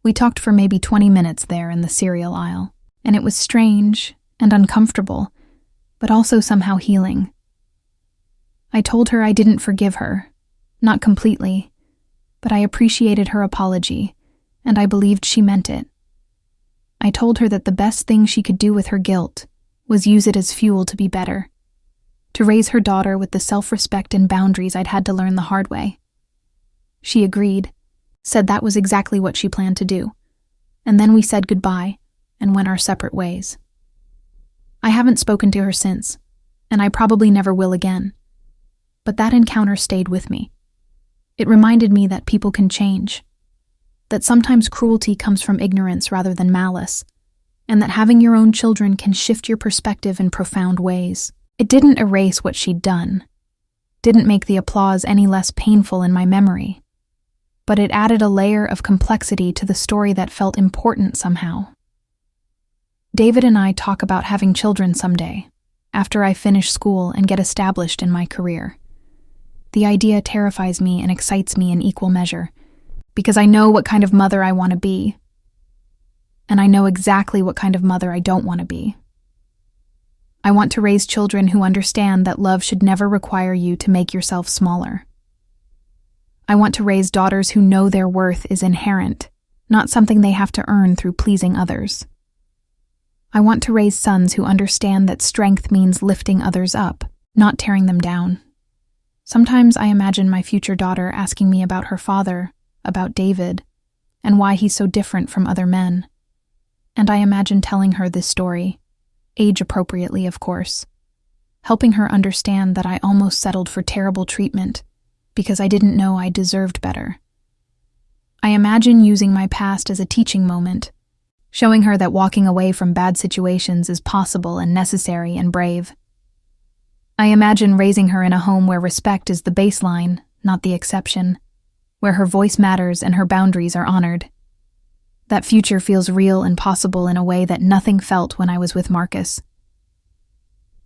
We talked for maybe 20 minutes there in the cereal aisle, and it was strange and uncomfortable, but also somehow healing. I told her I didn't forgive her, not completely, but I appreciated her apology, and I believed she meant it. I told her that the best thing she could do with her guilt was use it as fuel to be better, to raise her daughter with the self-respect and boundaries I'd had to learn the hard way. She agreed, said that was exactly what she planned to do, and then we said goodbye and went our separate ways. I haven't spoken to her since, and I probably never will again. But that encounter stayed with me. It reminded me that people can change, that sometimes cruelty comes from ignorance rather than malice, and that having your own children can shift your perspective in profound ways. It didn't erase what she'd done, didn't make the applause any less painful in my memory, but it added a layer of complexity to the story that felt important somehow. David and I talk about having children someday, after I finish school and get established in my career. The idea terrifies me and excites me in equal measure, because I know what kind of mother I want to be, and I know exactly what kind of mother I don't want to be. I want to raise children who understand that love should never require you to make yourself smaller. I want to raise daughters who know their worth is inherent, not something they have to earn through pleasing others. I want to raise sons who understand that strength means lifting others up, not tearing them down. Sometimes I imagine my future daughter asking me about her father, about David, and why he's so different from other men. And I imagine telling her this story, age-appropriately, of course, helping her understand that I almost settled for terrible treatment because I didn't know I deserved better. I imagine using my past as a teaching moment, showing her that walking away from bad situations is possible and necessary and brave. I imagine raising her in a home where respect is the baseline, not the exception, where her voice matters and her boundaries are honored. That future feels real and possible in a way that nothing felt when I was with Marcus.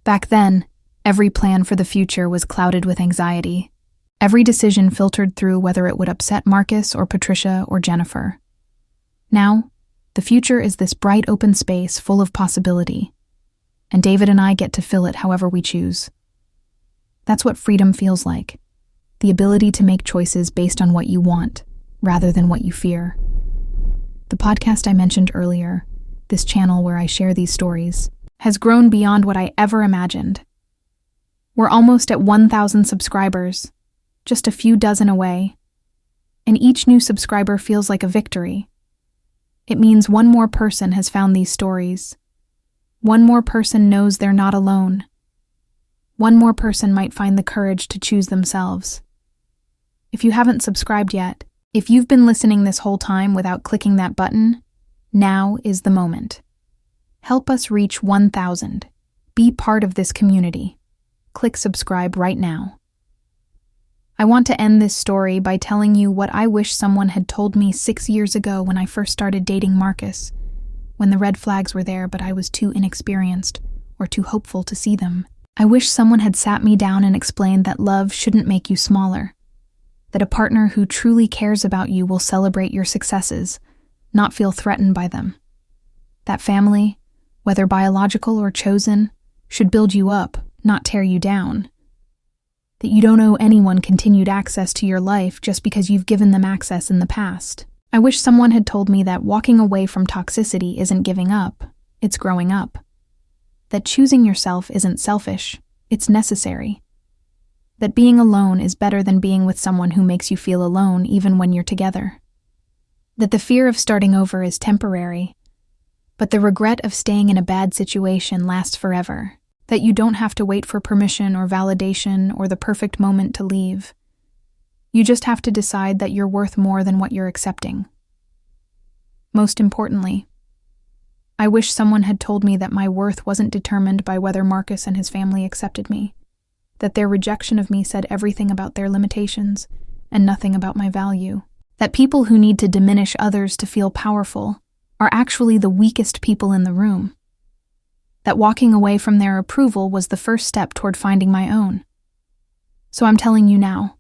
Back then, every plan for the future was clouded with anxiety. Every decision filtered through whether it would upset Marcus or Patricia or Jennifer. Now, the future is this bright open space full of possibility, and David and I get to fill it however we choose. That's what freedom feels like, the ability to make choices based on what you want, rather than what you fear. The podcast I mentioned earlier, this channel where I share these stories, has grown beyond what I ever imagined. We're almost at 1,000 subscribers, just a few dozen away, and each new subscriber feels like a victory. It means one more person has found these stories. One more person knows they're not alone. One more person might find the courage to choose themselves. If you haven't subscribed yet, if you've been listening this whole time without clicking that button, now is the moment. Help us reach 1,000. Be part of this community. Click subscribe right now. I want to end this story by telling you what I wish someone had told me 6 years ago when I first started dating Marcus, when the red flags were there, but I was too inexperienced or too hopeful to see them. I wish someone had sat me down and explained that love shouldn't make you smaller, that a partner who truly cares about you will celebrate your successes, not feel threatened by them. That family, whether biological or chosen, should build you up, not tear you down. That you don't owe anyone continued access to your life just because you've given them access in the past. I wish someone had told me that walking away from toxicity isn't giving up, it's growing up. That choosing yourself isn't selfish, it's necessary. That being alone is better than being with someone who makes you feel alone even when you're together. That the fear of starting over is temporary, but the regret of staying in a bad situation lasts forever. That you don't have to wait for permission or validation or the perfect moment to leave. You just have to decide that you're worth more than what you're accepting. Most importantly, I wish someone had told me that my worth wasn't determined by whether Marcus and his family accepted me, that their rejection of me said everything about their limitations and nothing about my value, that people who need to diminish others to feel powerful are actually the weakest people in the room, that walking away from their approval was the first step toward finding my own. So I'm telling you now,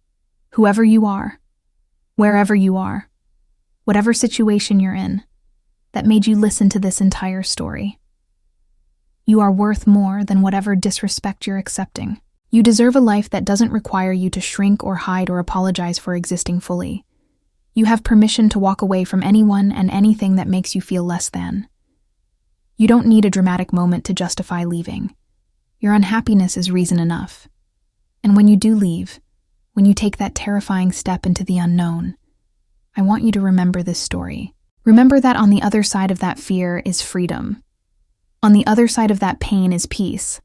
whoever you are, wherever you are, whatever situation you're in, that made you listen to this entire story. You are worth more than whatever disrespect you're accepting. You deserve a life that doesn't require you to shrink or hide or apologize for existing fully. You have permission to walk away from anyone and anything that makes you feel less than. You don't need a dramatic moment to justify leaving. Your unhappiness is reason enough. And when you do leave, when you take that terrifying step into the unknown, I want you to remember this story. Remember that on the other side of that fear is freedom. On the other side of that pain is peace.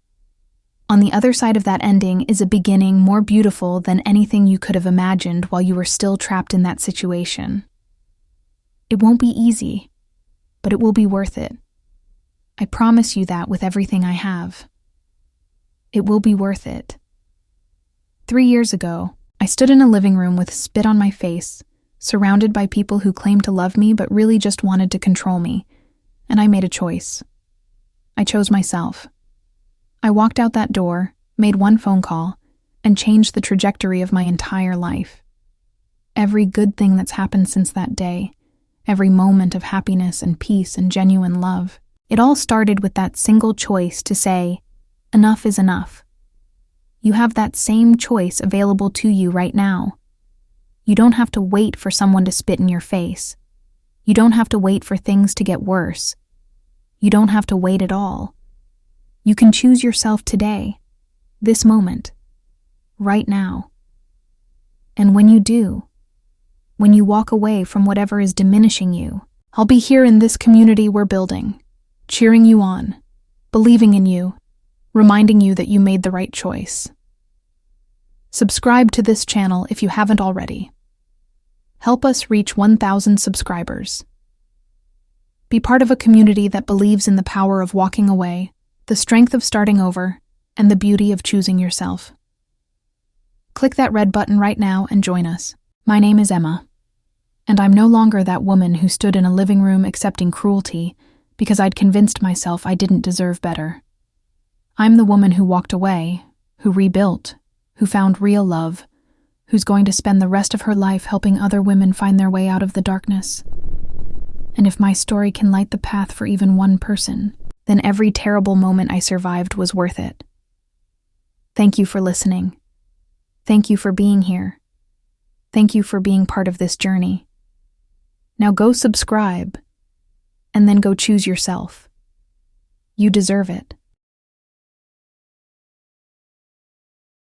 On the other side of that ending is a beginning more beautiful than anything you could have imagined while you were still trapped in that situation. It won't be easy, but it will be worth it. I promise you that with everything I have. It will be worth it. 3 years ago, I stood in a living room with spit on my face, surrounded by people who claimed to love me but really just wanted to control me, and I made a choice. I chose myself. I walked out that door, made one phone call, and changed the trajectory of my entire life. Every good thing that's happened since that day, every moment of happiness and peace and genuine love, it all started with that single choice to say, enough is enough. You have that same choice available to you right now. You don't have to wait for someone to spit in your face. You don't have to wait for things to get worse. You don't have to wait at all. You can choose yourself today, this moment, right now. And when you do, when you walk away from whatever is diminishing you, I'll be here in this community we're building, cheering you on, believing in you, reminding you that you made the right choice. Subscribe to this channel if you haven't already. Help us reach 1,000 subscribers. Be part of a community that believes in the power of walking away, the strength of starting over, and the beauty of choosing yourself. Click that red button right now and join us. My name is Emma, and I'm no longer that woman who stood in a living room accepting cruelty because I'd convinced myself I didn't deserve better. I'm the woman who walked away, who rebuilt, who found real love, who's going to spend the rest of her life helping other women find their way out of the darkness. And if my story can light the path for even one person, then every terrible moment I survived was worth it. Thank you for listening. Thank you for being here. Thank you for being part of this journey. Now go subscribe, and then go choose yourself. You deserve it.